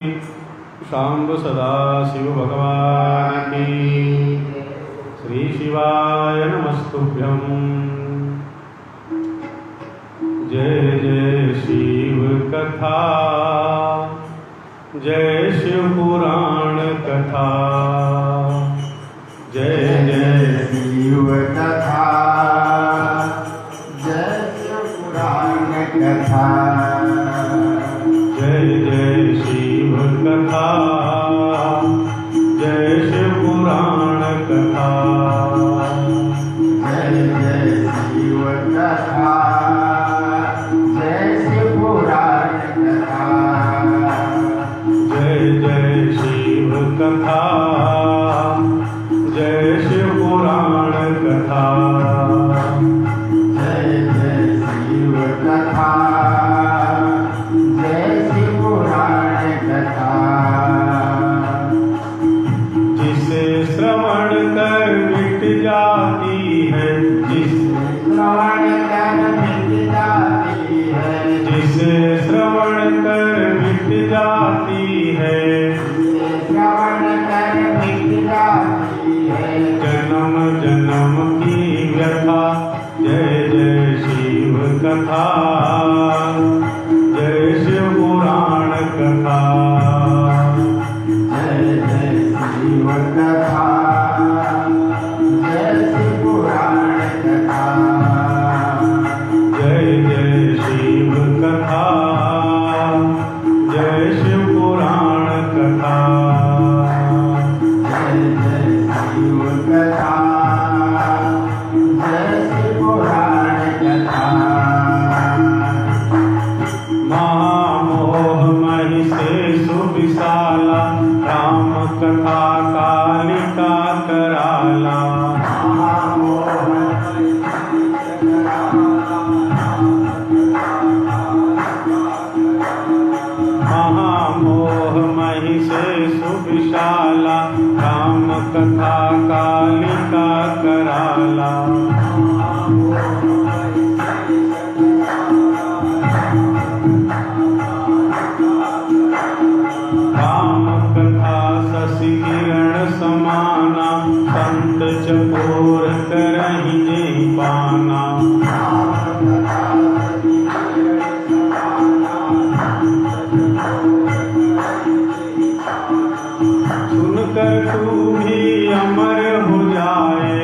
शाम्ब सदा शिव भगवान की। श्री शिवाय नमस्तुभ्यं। जय जय शिव कथा, जय शिव पुराण कथा। जय जय शिव कथा, जय शिव पुराण कथा। जय जय शिव कथा, जय शिव पुराण कथा। जय जय शिव कथा, जय शिव पुराण कथा। जय जय शिव कथा, जय शिव पुराण कथा। जय जय शिव कथा, जय शिव पुराण कथा। जिसे श्रवण कर मिट जाती है, श्रवण कर मिट जाती है, जिसे श्रवण कर मिट जाती है। श्रवण कर मिट जाती है, जन्म जन्म की व्यथा। जय जय शिव कथा, जय शिव पुराण कथा। जय जय शिव कथा, जय शिव पुराण कथा। जय जय शिव कथा, जय शिव पुराण कथा। जय जय शिव कथा, जय शिव पुराण कथा। महामोह महि से सुविशाला, राम कथा कालिका कराला। महामोह महि से सुविशाला, राम कथा कालिका कराला। राम कथा शशि किरण समाना, संत चकोर करहि जेहि पाना। सुनकर तू भी अमर हो जाए,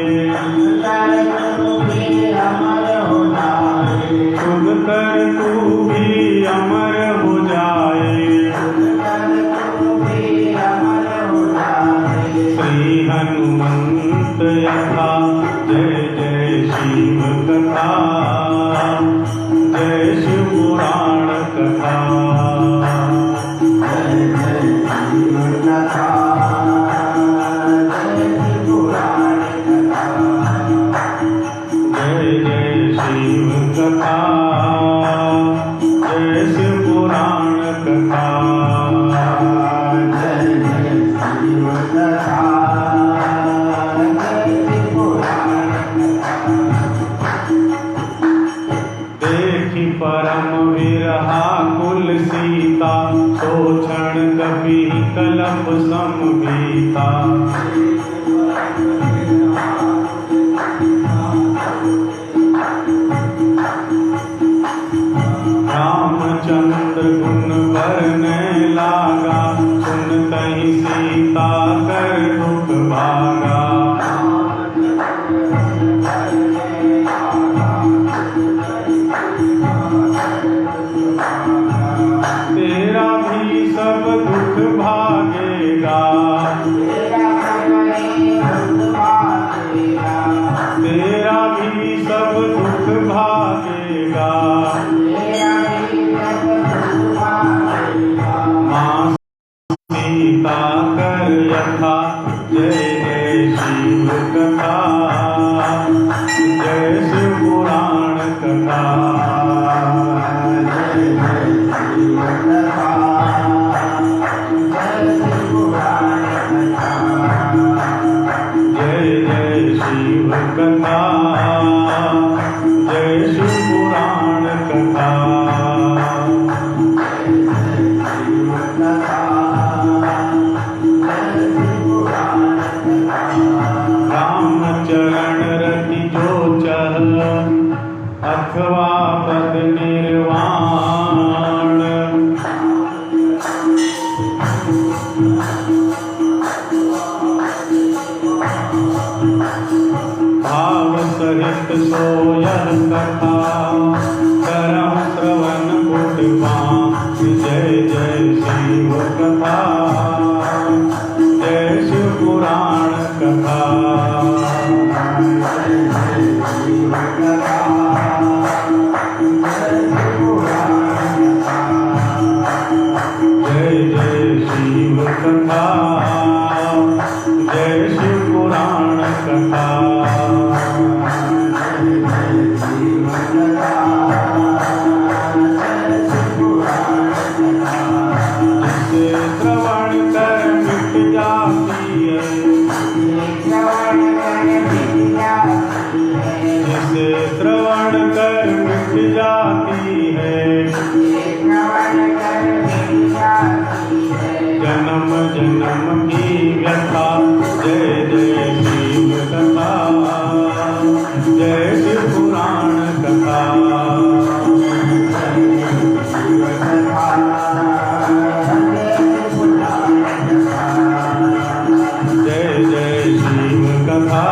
सुनकर तू भी अमर हो जाए। श्री हनुमंत यथा, जय जय शिव कथा, जय शिव पुराण कथा। जय जय शिव कथा, जय शिव पुराण कथा। जय जय शिव कथा, जय शिव पुराण कथा। जय जय शिव कथा, जय शिव पुराण कथा। देखि परम विरहा कुल सीता, सोचण कपि कलप समभीता। रामचंद्र गुण बरने लागा, सुनतहि सीता कर दुख भागा। तेरा भी सब दुख भागेगा, तेरा भी सब दुख भागेगा। माँ सीता कर यथा, जय जय शिव कथा, जय शिव पुराण कथा। जय जय शिव कथा, जय शिव पुराण कथा। जय जय शिव कथा, जय शिव पुराण कथा। जय जय शिव कथा, भाव सहित सोयह कथा करम श्रवण कुटुंबा जय जय शिव कथा जय शिव पुराण कथा जय जय शिव कथा जय शिव पुराण कथा जिसे श्रवण कर मिट जाती है जिसे श्रवण कर मिट जाती है जन्म जन्म की व्यथा जय जय शिव कथा जय शिव पुराण कथा जय जय शिव कथा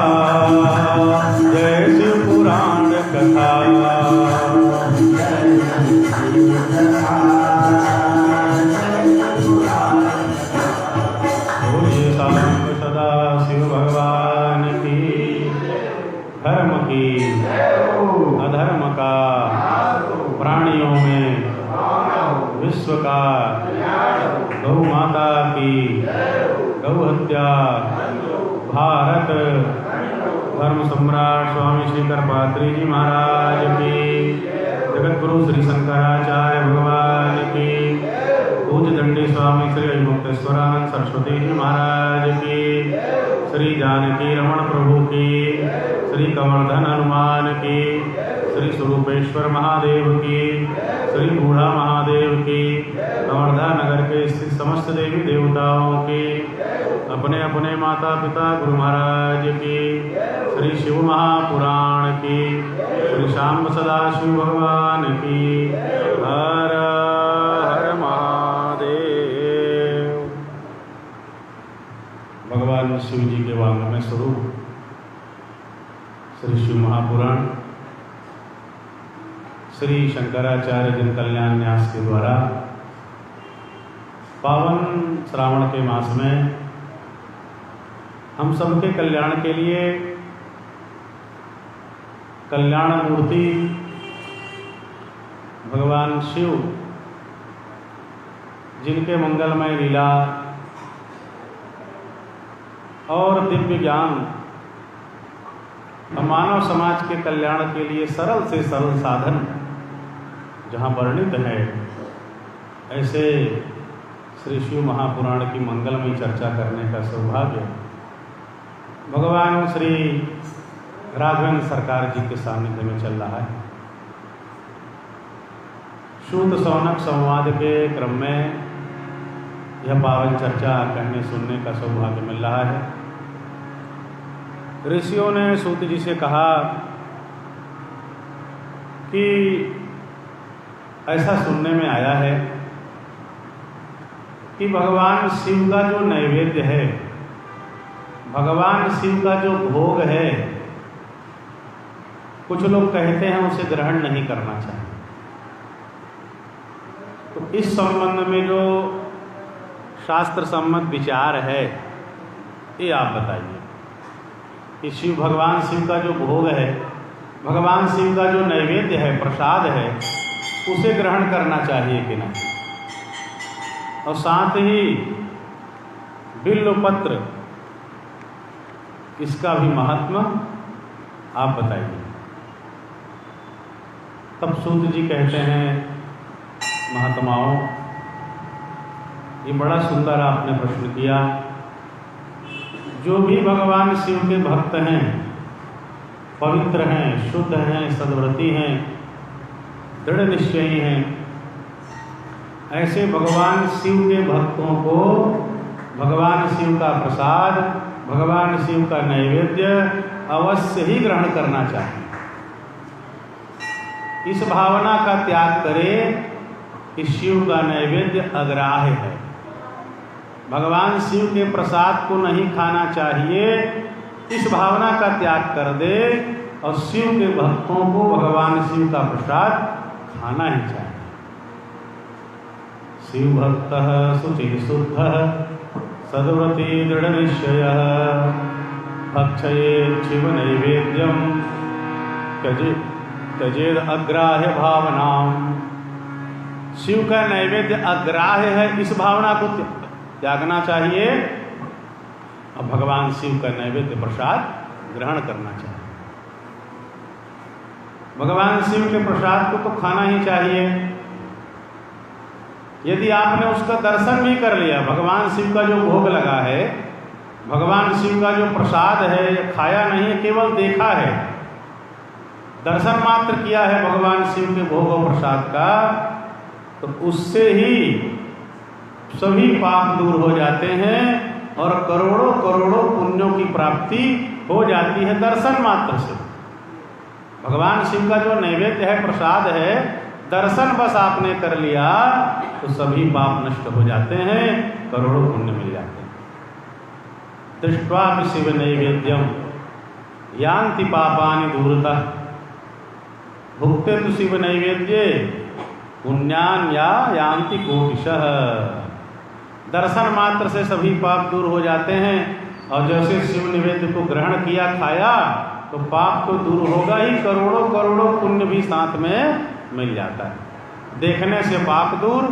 जय शिव पुराण कथा बोलिए सांब सदा शिव भगवान की धर्म की अधर्म का प्राणियों में विश्व का गौ माता की गौ हत्या भारत धर्म सम्राट स्वामी श्री करपात्री जी महाराज की जगत गुरु श्री शंकराचार्य भगवान की पूज्य दंडी स्वामी श्री अभिमुक्तेश्वरानंद सरस्वती जी महाराज की श्री जानकी रमण प्रभु की श्री कमलधन हनुमान की श्री स्वरूपेश्वर महादेव की श्री बूढ़ा महादेव की कवर्धा नगर के स्थित समस्त देवी देवताओं की अपने अपने माता पिता गुरु महाराज की श्री शिव महापुराण की श्री शाम सदाशिव भगवान की हर हर महादेव। भगवान शिव जी के वांग्मय स्वरूप श्री शिव महापुराण श्री शंकराचार्य जन कल्याण न्यास के द्वारा पावन श्रावण के मास में हम सबके कल्याण के लिए कल्याण मूर्ति भगवान शिव जिनके मंगलमय लीला और दिव्य ज्ञान मानव समाज के कल्याण के लिए सरल से सरल साधन जहाँ वर्णित है, ऐसे श्री शिव महापुराण की मंगलमय चर्चा करने का सौभाग्य भगवान श्री राघवेंद्र सरकार जी के सानिध्य में चल रहा है। सूत सौनक संवाद के क्रम में यह पावन चर्चा कहने सुनने का सौभाग्य मिल रहा है। ऋषियों ने सूत जी से कहा कि ऐसा सुनने में आया है कि भगवान शिव का जो नैवेद्य है, भगवान शिव का जो भोग है, कुछ लोग कहते हैं उसे ग्रहण नहीं करना चाहिए। तो इस संबंध में जो शास्त्र सम्मत विचार है ये आप बताइए कि शिव भगवान शिव का जो भोग है, भगवान शिव का जो नैवेद्य है, प्रसाद है, उसे ग्रहण करना चाहिए कि नहीं। और साथ ही बिल्वपत्र इसका भी महत्व आप बताइए। तब सूत जी कहते हैं, महात्माओं ये बड़ा सुंदर आपने प्रश्न किया। जो भी भगवान शिव के भक्त हैं, पवित्र हैं, शुद्ध हैं, सद्व्रती हैं, दृढ़ निश्चयी हैं, ऐसे भगवान शिव के भक्तों को भगवान शिव का प्रसाद, भगवान शिव का नैवेद्य अवश्य ही ग्रहण करना चाहिए। इस भावना का त्याग करें कि शिव का नैवेद्य अग्राह्य है, भगवान शिव के प्रसाद को नहीं खाना चाहिए, इस भावना का त्याग कर दे और शिव के भक्तों को भगवान शिव का प्रसाद खाना ही चाहिए। शिव भक्त शुचि शुद्ध सद्व्रती दृढ़ निश्चय भक्षयेत् शिव नैवेद्यम त्यजेद अग्राह्य भावना। शिव का नैवेद्य अग्राह्य है, इस भावना को त्यागना चाहिए और भगवान शिव का नैवेद्य प्रसाद ग्रहण करना चाहिए। भगवान शिव के प्रसाद को तो खाना ही चाहिए। यदि आपने उसका दर्शन भी कर लिया, भगवान शिव का जो भोग लगा है, भगवान शिव का जो प्रसाद है, खाया नहीं है, केवल देखा है, दर्शन मात्र किया है भगवान शिव के भोग और प्रसाद का, तो उससे ही सभी पाप दूर हो जाते हैं और करोड़ों करोड़ों पुण्यों की प्राप्ति हो जाती है दर्शन मात्र से। भगवान शिव का जो नैवेद्य है, प्रसाद है, दर्शन बस आपने कर लिया तो सभी पाप नष्ट हो जाते हैं, करोड़ों पुण्य मिल जाते हैं। दृष्ट्वा शिव नैवेद्यम यान्ति पापानि दूरतः भुक्ते तु शिव नैवेद्ये पुण्यान या यान्ति कोटिशः। दर्शन मात्र से सभी पाप दूर हो जाते हैं और जैसे शिव निवेद्य को ग्रहण किया, खाया, तो पाप तो दूर होगा ही, करोड़ों करोड़ों पुण्य भी साथ में मिल जाता है। देखने से पाप दूर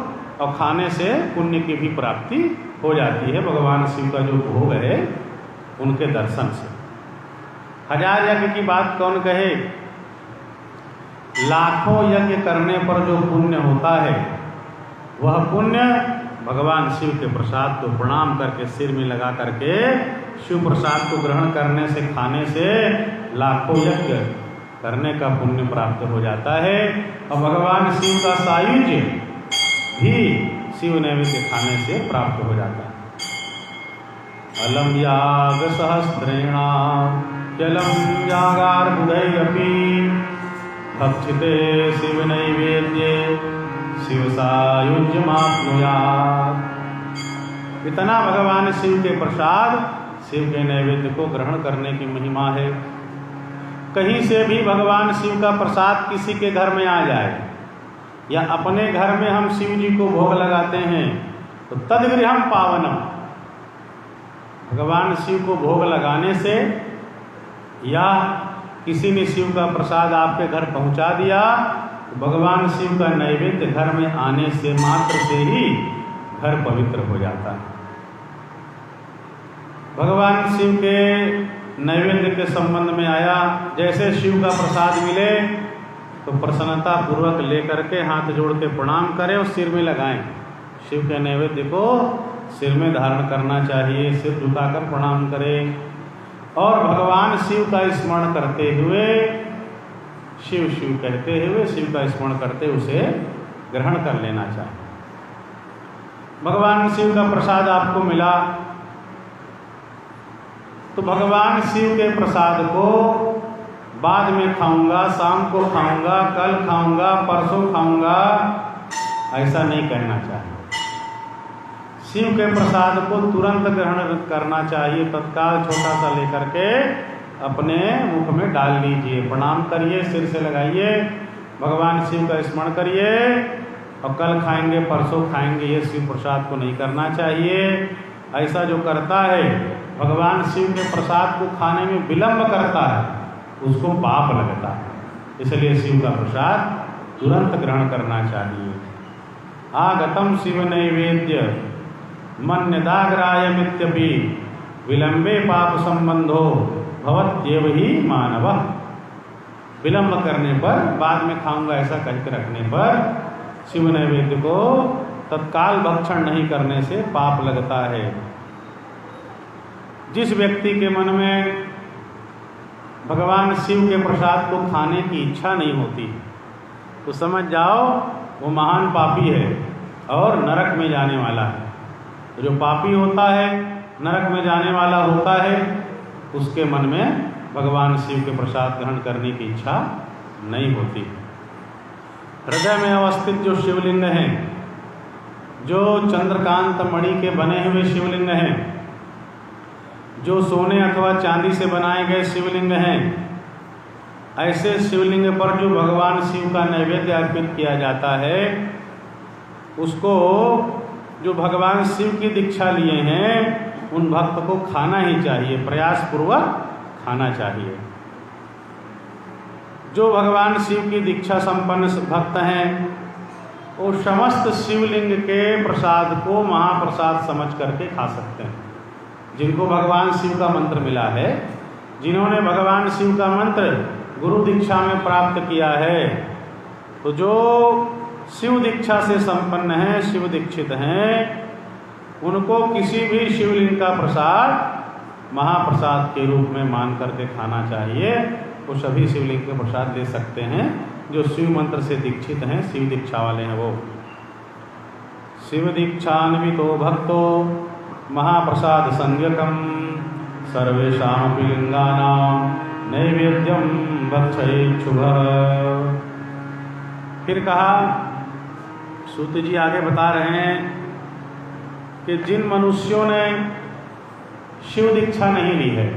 और खाने से पुण्य की भी प्राप्ति हो जाती है भगवान शिव का जो भोग है उनके दर्शन से। हजार यज्ञ की बात कौन कहे, लाखों यज्ञ करने पर जो पुण्य होता है वह पुण्य भगवान शिव के प्रसाद को प्रणाम करके सिर में लगा करके शिव प्रसाद को ग्रहण करने से, खाने से लाखों यज्ञ करने का पुण्य प्राप्त हो जाता है और भगवान शिव का सायुज्य भी शिव नैवेद्य खाने से प्राप्त हो जाता है। अलम याग सहस्रेणाम जलम यागार्बुदैरपि भक्षिते शिव नैवेद्ये शिव सायुज्यमाप्नुयात्। इतना भगवान शिव के प्रसाद, शिव के नैवेद्य को ग्रहण करने की महिमा है। कहीं से भी भगवान शिव का प्रसाद किसी के घर में आ जाए या अपने घर में हम शिव जी को भोग लगाते हैं तो तद्गृहम पावनम, भगवान शिव को भोग लगाने से या किसी ने शिव का प्रसाद आपके घर पहुंचा दिया तो भगवान शिव का नैवेद्य घर में आने से मात्र से ही घर पवित्र हो जाता है। भगवान शिव के नैवेद्य के संबंध में आया, जैसे शिव का प्रसाद मिले तो प्रसन्नता पूर्वक लेकर के हाथ जोड़ के प्रणाम करें और सिर में लगाएं। शिव के नैवेद्य को सिर में धारण करना चाहिए, सिर झुकाकर प्रणाम करें और भगवान शिव का स्मरण करते हुए, शिव शिव कहते हुए, शिव का स्मरण करते उसे ग्रहण कर लेना चाहिए। भगवान शिव का प्रसाद आपको मिला तो भगवान शिव के प्रसाद को बाद में खाऊंगा, शाम को खाऊंगा, कल खाऊंगा, परसों खाऊंगा, ऐसा नहीं कहना चाहिए। शिव के प्रसाद को तुरंत ग्रहण करना चाहिए, तत्काल छोटा सा लेकर के अपने मुख में डाल लीजिए, प्रणाम करिए, सिर से लगाइए, भगवान शिव का स्मरण करिए और कल खाएंगे, परसों खाएंगे, ये शिव प्रसाद को नहीं करना चाहिए। ऐसा जो करता है, भगवान शिव के प्रसाद को खाने में विलंब करता है, उसको पाप लगता है। इसलिए शिव का प्रसाद तुरंत ग्रहण करना चाहिए। आगतम शिव नैवेद्य मन्यदाग्रायमित्यपि विलंबे पाप संबंधो भवत्येव ही मानव। विलंब करने पर, बाद में खाऊंगा ऐसा कह के रखने पर शिव नैवेद्य को तत्काल भक्षण नहीं करने से पाप लगता है। जिस व्यक्ति के मन में भगवान शिव के प्रसाद को खाने की इच्छा नहीं होती तो समझ जाओ वो महान पापी है और नरक में जाने वाला है। जो पापी होता है, नरक में जाने वाला होता है, उसके मन में भगवान शिव के प्रसाद ग्रहण करने की इच्छा नहीं होती। हृदय में अवस्थित जो शिवलिंग है जो चंद्रकांत मणि के बने हुए शिवलिंग हैं, जो सोने अथवा चांदी से बनाए गए शिवलिंग हैं, ऐसे शिवलिंग पर जो भगवान शिव का नैवेद्य अर्पित किया जाता है, उसको जो भगवान शिव की दीक्षा लिए हैं उन भक्त को खाना ही चाहिए, प्रयास पूर्वक खाना चाहिए। जो भगवान शिव की दीक्षा संपन्न भक्त हैं वो समस्त शिवलिंग के प्रसाद को महाप्रसाद समझ करके खा सकते हैं। जिनको भगवान शिव का मंत्र मिला है, जिन्होंने भगवान शिव का मंत्र गुरु दीक्षा में प्राप्त किया है, तो जो शिव दीक्षा से संपन्न हैं, शिव दीक्षित हैं, उनको किसी भी शिवलिंग का प्रसाद महाप्रसाद के रूप में मान करके खाना चाहिए। वो सभी शिवलिंग के प्रसाद ले सकते हैं जो शिव मंत्र से दीक्षित हैं, शिव दीक्षा वाले हैं। वो शिव दीक्षान्वितो भक्तो महाप्रसाद संज्ञकम सर्वेषामपि लिंगानां नैवेद्यम भक्षयेच्छुः। फिर कहा, सूत जी आगे बता रहे हैं कि जिन मनुष्यों ने शिव दीक्षा नहीं ली है,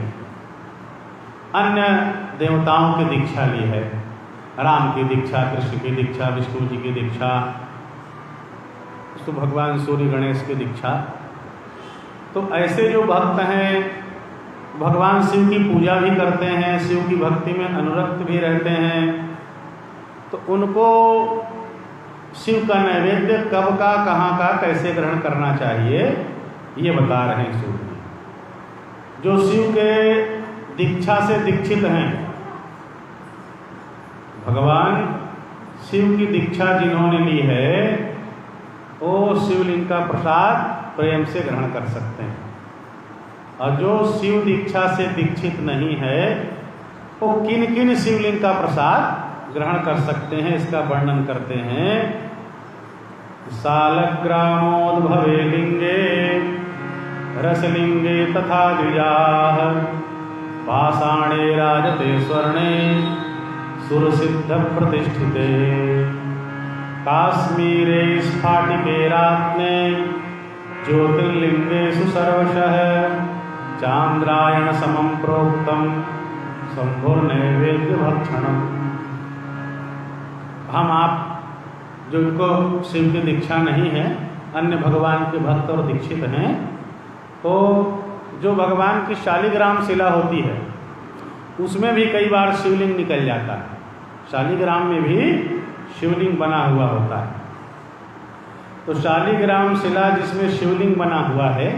अन्य देवताओं की दीक्षा ली है, राम की दीक्षा, कृष्ण की दीक्षा, विष्णु जी की दीक्षा, तो भगवान सूर्य गणेश की दीक्षा, तो ऐसे जो भक्त हैं भगवान शिव की पूजा भी करते हैं, शिव की भक्ति में अनुरक्त भी रहते हैं, तो उनको शिव का नैवेद्य कब का, कहाँ का, कैसे ग्रहण करना चाहिए, ये बता रहे हैं सूर्य। जो शिव के दीक्षा से दीक्षित हैं, भगवान शिव की दीक्षा जिन्होंने ली है वो शिवलिंग का प्रसाद प्रेम से ग्रहण कर सकते हैं। और जो शिव दीक्षा से दीक्षित नहीं है वो किन किन शिवलिंग का प्रसाद ग्रहण कर सकते हैं, इसका वर्णन करते हैं। सालग्रामोद्भवे लिंगे रसलिंगे तथा द्विजाः पाषाणे राजते स्वर्णे सुरसिद्ध प्रतिष्ठिते काश्मीरे स्फाटिके रात्ने ज्योतिर्लिंगेषु सर्वशः चांद्रायण समं प्रोक्तम शंभुर्नैवेद्य भक्षणम। हम आप जो इनको शिव की दीक्षा नहीं है, अन्य भगवान के भक्त और दीक्षित हैं, तो जो भगवान की शालिग्राम शिला होती है उसमें भी कई बार शिवलिंग निकल जाता है। शालिग्राम में भी शिवलिंग बना हुआ होता है। तो शालिग्राम शिला जिसमें शिवलिंग बना हुआ है,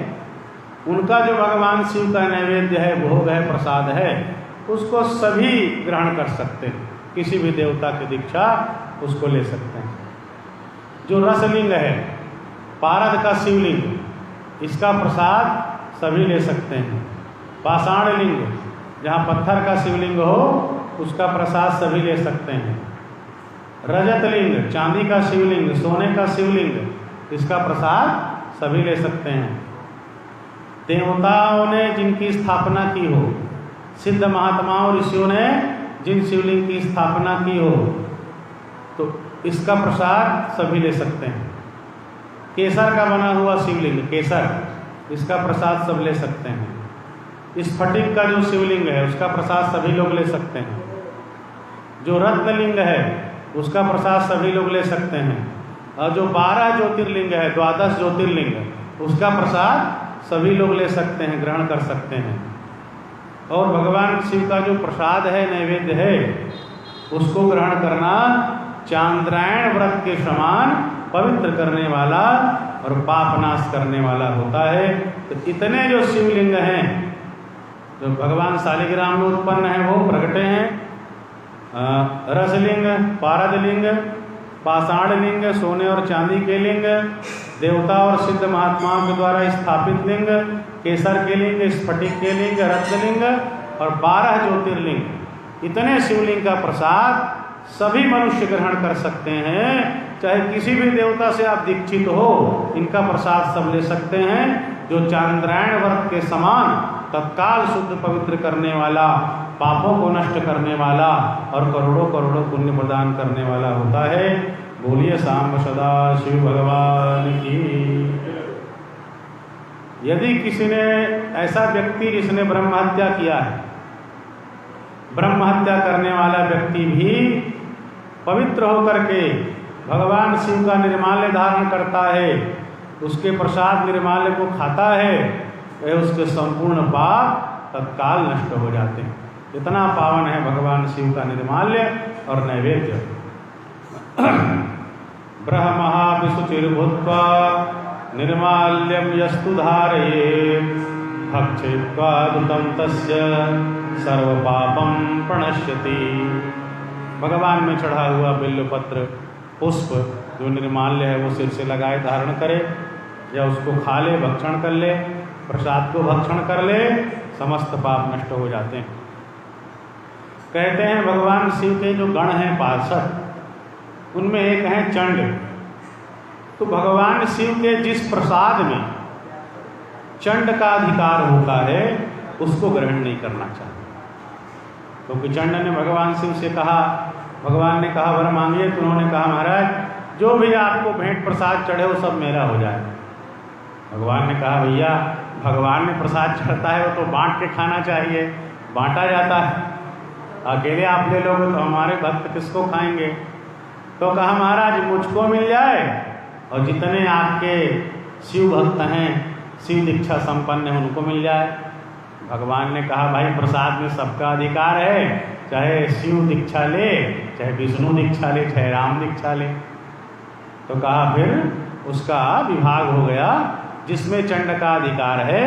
उनका जो भगवान शिव का नैवेद्य है, भोग है, प्रसाद है, उसको सभी ग्रहण कर सकते हैं। किसी भी देवता की दीक्षा उसको ले सकते हैं। जो रसलिंग है, पारद का शिवलिंग, इसका प्रसाद सभी ले सकते हैं। पाषाण लिंग, जहाँ पत्थर का शिवलिंग हो, उसका प्रसाद सभी ले सकते हैं। रजत लिंग, चांदी का शिवलिंग, सोने का शिवलिंग, इसका प्रसाद सभी ले सकते हैं। देवताओं ने जिनकी स्थापना की हो, सिद्ध महात्माओं ऋषियों ने जिन शिवलिंग की स्थापना की हो, तो इसका प्रसाद सभी ले सकते हैं। केसर का बना हुआ शिवलिंग, केसर, इसका प्रसाद सब ले सकते हैं। स्फटिक का जो शिवलिंग है उसका प्रसाद सभी लोग ले सकते हैं। जो रत्नलिंग है उसका प्रसाद सभी लोग ले सकते हैं। और जो 12 ज्योतिर्लिंग है, 12 ज्योतिर्लिंग, उसका प्रसाद सभी लोग ले सकते हैं, ग्रहण कर सकते हैं। और भगवान शिव का जो प्रसाद है, नैवेद्य है, उसको ग्रहण करना चांद्रायण व्रत के समान पवित्र करने वाला और पाप नाश करने वाला होता है। तो इतने जो शिवलिंग हैं जो भगवान शालिग्राम में उत्पन्न हैं, वो प्रगटे हैं। रसलिंग, पारदलिंग, पाषाण लिंग, सोने और चांदी के लिंग, देवता और सिद्ध महात्माओं के द्वारा स्थापित लिंग, केसर के लिंग, स्फटिक के लिंग, रत्नलिंग और 12 ज्योतिर्लिंग, इतने शिवलिंग का प्रसाद सभी मनुष्य ग्रहण कर सकते हैं। चाहे किसी भी देवता से आप दीक्षित हो, इनका प्रसाद सब ले सकते हैं। जो चांद्रायण व्रत के समान तत्काल शुद्ध पवित्र करने वाला, पापों को नष्ट करने वाला और करोड़ों करोड़ों पुण्य प्रदान करने वाला होता है। बोलिए सांब सदा शिव भगवान की। यदि किसी ने ऐसा व्यक्ति जिसने ब्रह्म हत्या किया है, ब्रह्म हत्या करने वाला व्यक्ति भी पवित्र होकर के भगवान शिव का निर्माल्य धारण करता है, उसके प्रसाद निर्माल्य को खाता है, वह उसके संपूर्ण पाप तत्काल नष्ट हो जाते हैं। इतना पावन है भगवान शिव का निर्माल्य और नैवेद्य। ब्रह्महा विशुचिर्भूत्वा निर्माल्यम यस्तु धारयेत् भक्षयित्वा दुतं तस्य सर्व पापम प्रणश्यति। भगवान में चढ़ा हुआ बिल्वपत्र पुष्प जो निर्माल्य है वो सिर से लगाए धारण करे या उसको खा ले, भक्षण कर ले, प्रसाद को भक्षण कर ले, समस्त पाप नष्ट हो जाते हैं। कहते हैं भगवान शिव के जो गण हैं 62, उनमें एक है चंड। तो भगवान शिव के जिस प्रसाद में चंड का अधिकार होता है उसको ग्रहण नहीं करना चाहिए। क्योंकि चंड ने भगवान शिव से कहा, भगवान ने कहा वर मांगिए, तो उन्होंने कहा महाराज जो भी आपको भेंट प्रसाद चढ़े वो सब मेरा हो जाए। भगवान ने कहा भैया भगवान ने प्रसाद चढ़ता है वो तो बांट के खाना चाहिए, बांटा जाता है, अकेले आप ले लोगे तो हमारे भक्त किसको खाएंगे। तो कहा महाराज मुझको मिल जाए और जितने आपके शिव भक्त हैं, शिव दीक्षा संपन्न हैं, उनको मिल जाए। भगवान ने कहा भाई प्रसाद में सबका अधिकार है, चाहे शिव दीक्षा ले, चाहे विष्णु दीक्षा ले, चाहे राम दीक्षा ले। तो कहा फिर उसका विभाग हो गया, जिसमें चंड का अधिकार है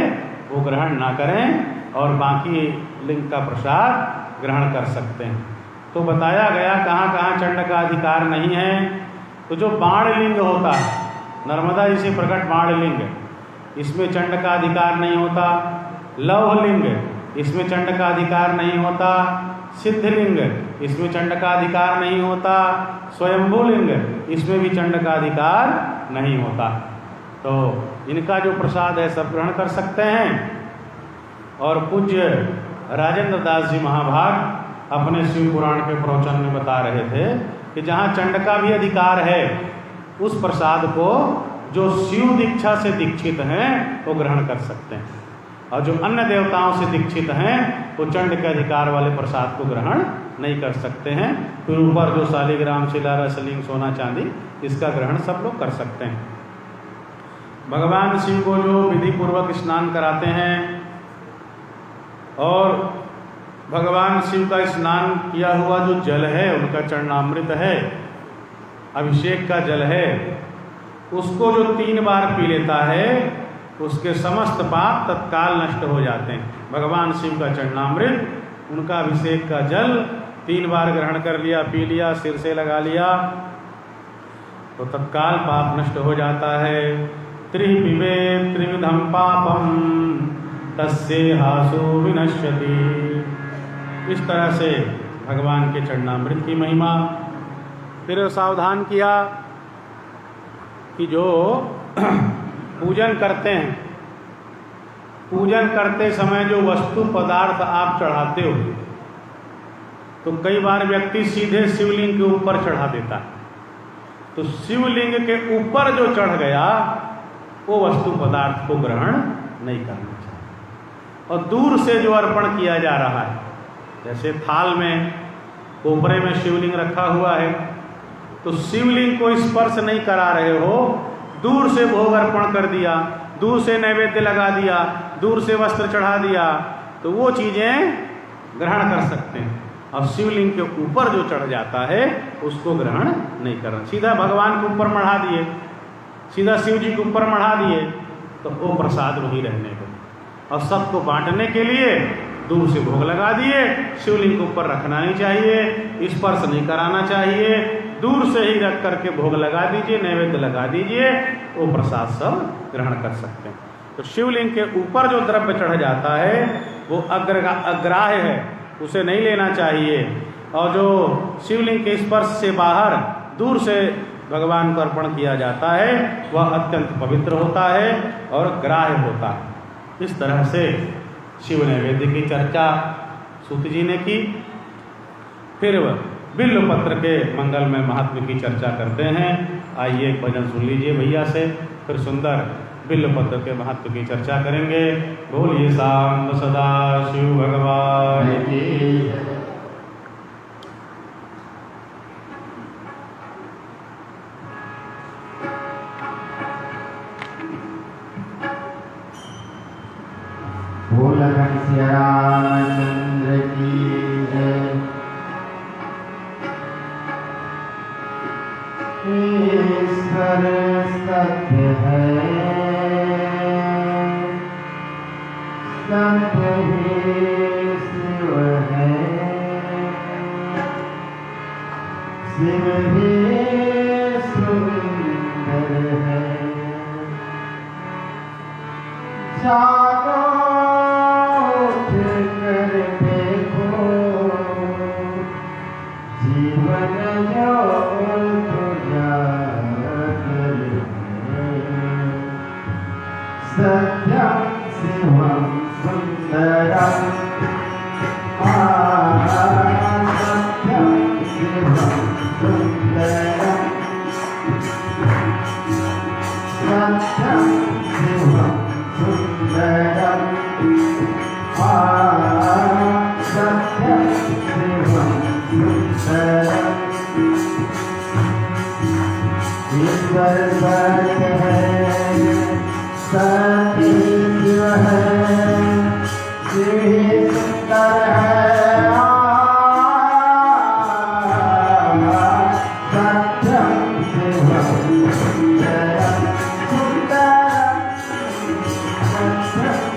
वो ग्रहण ना करें और बाकी लिंग का प्रसाद ग्रहण कर सकते हैं। तो बताया गया कहाँ कहाँ चंड का अधिकार नहीं है। तो जो बाण लिंग होता है, नर्मदा जी से प्रकट बाण लिंग, इसमें चंड का अधिकार नहीं होता। लौह लिंग, इसमें चंड का अधिकार नहीं होता। सिद्ध लिंग, इसमें चंड का अधिकार नहीं होता। स्वयंभू लिंग, इसमें भी चंड का अधिकार नहीं होता। तो इनका जो प्रसाद है सब ग्रहण कर सकते हैं। और पूज्य राजेंद्र दास जी महाभाग अपने शिव पुराण के प्रवचन में बता रहे थे कि जहाँ चंड का भी अधिकार है उस प्रसाद को जो शिव दीक्षा से दीक्षित हैं वो ग्रहण कर सकते हैं, और जो अन्य देवताओं से दीक्षित हैं वो चंड के अधिकार वाले प्रसाद को ग्रहण नहीं कर सकते हैं। फिर ऊपर जो शालिग्राम, शिला, रसलिंग, सोना, चांदी, इसका ग्रहण सब लोग कर सकते हैं। भगवान शिव को जो विधि पूर्वक स्नान कराते हैं और भगवान शिव का स्नान किया हुआ जो जल है उनका चरणामृत है, अभिषेक का जल है, उसको जो 3 बार पी लेता है उसके समस्त पाप तत्काल नष्ट हो जाते हैं। भगवान शिव का चरणामृत, उनका अभिषेक का जल 3 बार ग्रहण कर लिया, पी लिया, सिर से लगा लिया तो तत्काल पाप नष्ट हो जाता है। त्रिपिबे त्रिविधम पापम तस्ये हासु विनश्यति। इस तरह से भगवान के चरणामृत की महिमा। फिर सावधान किया कि जो पूजन करते हैं, पूजन करते समय जो वस्तु पदार्थ आप चढ़ाते हो तो कई बार व्यक्ति सीधे शिवलिंग के ऊपर चढ़ा देता है। तो शिवलिंग के ऊपर जो चढ़ गया वो वस्तु पदार्थ को ग्रहण नहीं करना चाहिए। और दूर से जो अर्पण किया जा रहा है, जैसे थाल में, कोपरे में शिवलिंग रखा हुआ है, तो शिवलिंग को स्पर्श नहीं करा रहे हो, दूर से भोग अर्पण कर दिया, दूर से नैवेद्य लगा दिया, दूर से वस्त्र चढ़ा दिया, तो वो चीज़ें ग्रहण कर सकते हैं। अब शिवलिंग के ऊपर जो चढ़ जाता है उसको ग्रहण नहीं करना। सीधा भगवान के ऊपर मढ़ा दिए, सीधा शिव जी के ऊपर मढ़ा दिए तो वो प्रसाद वहीं रहने दो। और सबको बांटने के लिए दूर से भोग लगा दिए, शिवलिंग के ऊपर रखना नहीं चाहिए, स्पर्श नहीं कराना चाहिए, दूर से ही रख करके भोग लगा दीजिए, नैवेद्य लगा दीजिए, वो प्रसाद सब ग्रहण कर सकते हैं। तो शिवलिंग के ऊपर जो द्रव्य चढ़ जाता है वो अग्राह्य है, उसे नहीं लेना चाहिए। और जो शिवलिंग के स्पर्श से बाहर दूर से भगवान को अर्पण किया जाता है वह अत्यंत पवित्र होता है और ग्राह्य होता है। इस तरह से शिव नैवेद्य की चर्चा सूत जी ने की। फिर बिल्व पत्र के मंगल में महात्म की चर्चा करते हैं। आइए एक भजन सुन लीजिए भैया से, फिर सुंदर बिल्व पत्र के महत्व की चर्चा करेंगे। बोलिए सांब सदा शिव भगवान की। बोल घनश्याम रामचंद्र की जय। ईश्वर सत्य है, सत्य ही शिव है, शिव ही सुंदर है। जागो उठ कर देखो, जीवन जो सत्यं शिवं सुंदरं, सत्यं शिवं सुंदरं, सत्यं शिवं सुंदरं, सत्यं शिवं सुंदरं। ईश्वर सत्य है, सत्य शिव है, शिव ही सुंदर है। सत्यं शिवं सुंदरं, सुंदरं, सत्यं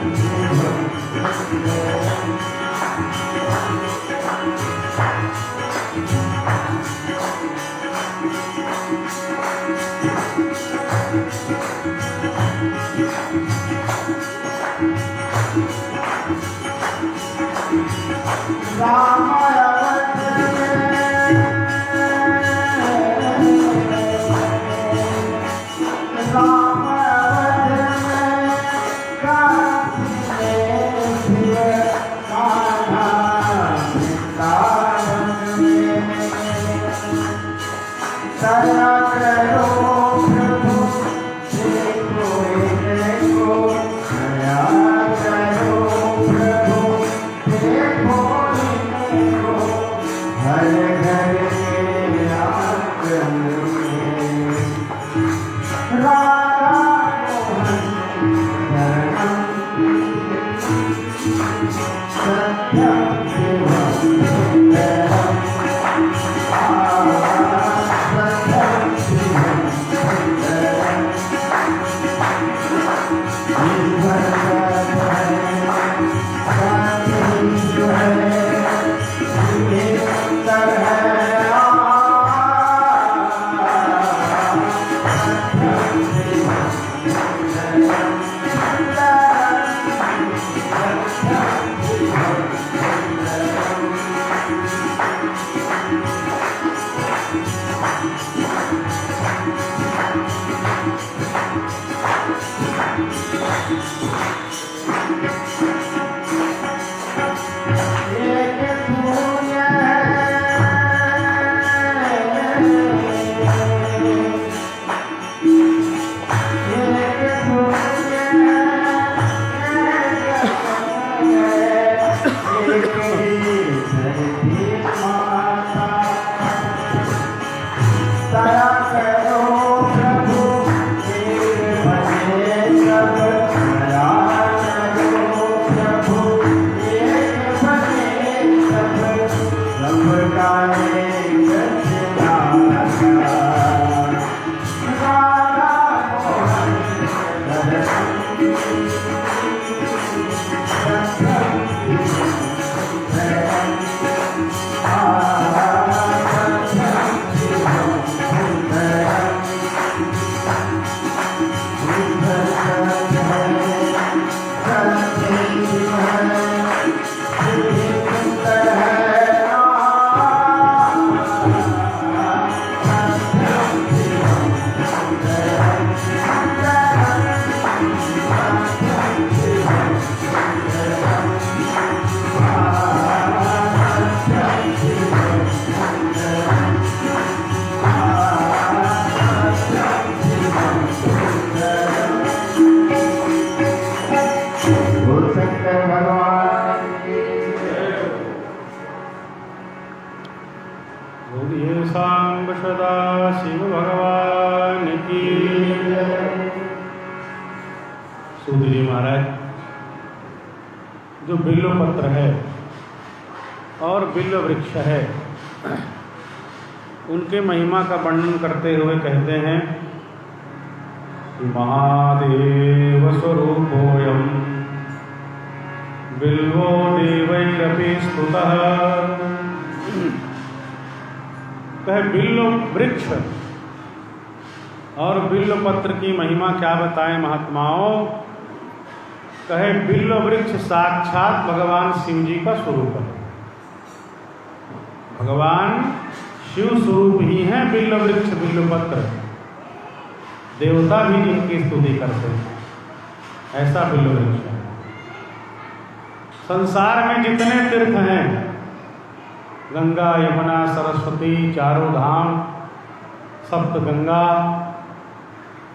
जो बिल्व पत्र है और बिल्व वृक्ष है, उनके महिमा का वर्णन करते हुए कहते हैं कि महादेव स्वरूपोऽयं बिल्वो देवैरपि स्तुतः। कहे बिल्व वृक्ष और बिल्व पत्र की महिमा क्या बताएं महात्माओं। कहे बिल्व वृक्ष साक्षात भगवान शिव जी का स्वरूप है। भगवान शिव स्वरूप ही है बिल्व वृक्ष बिल्व पत्र। देवता भी इनकी स्तुति करते हैं, ऐसा बिल्व वृक्ष है। संसार में जितने तीर्थ हैं, गंगा यमुना सरस्वती चारों धाम सप्त गंगा,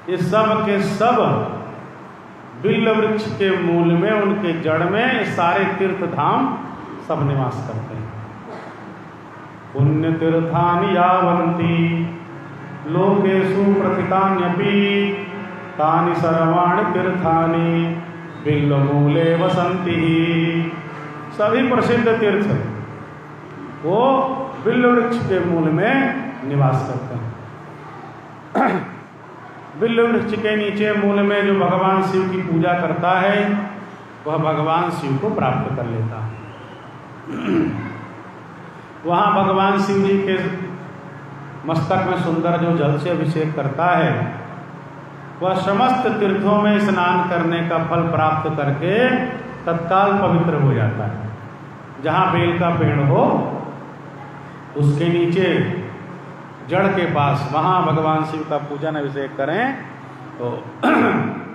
ये सब के सब बिल्व वृक्ष के मूल में, उनके जड़ में ये सारे तीर्थ धाम सब निवास करते हैं। पुण्य तीर्थानि यावन्ति लोकेषु प्रथितान्यपि तानि सर्वाणि तीर्थानि बिल्वमूले वसन्ति। सभी प्रसिद्ध तीर्थ वो बिल्व वृक्ष के मूल में निवास करते हैं। बिल्व वृक्ष के नीचे मूल में जो भगवान शिव की पूजा करता है वह भगवान शिव को प्राप्त कर लेता है। वहाँ भगवान शिव जी के मस्तक में सुंदर जो जल से अभिषेक करता है, वह समस्त तीर्थों में स्नान करने का फल प्राप्त करके तत्काल पवित्र हो जाता है। जहाँ बेल का पेड़ हो उसके नीचे जड़ के पास वहाँ भगवान शिव का पूजन अभिषेक करें तो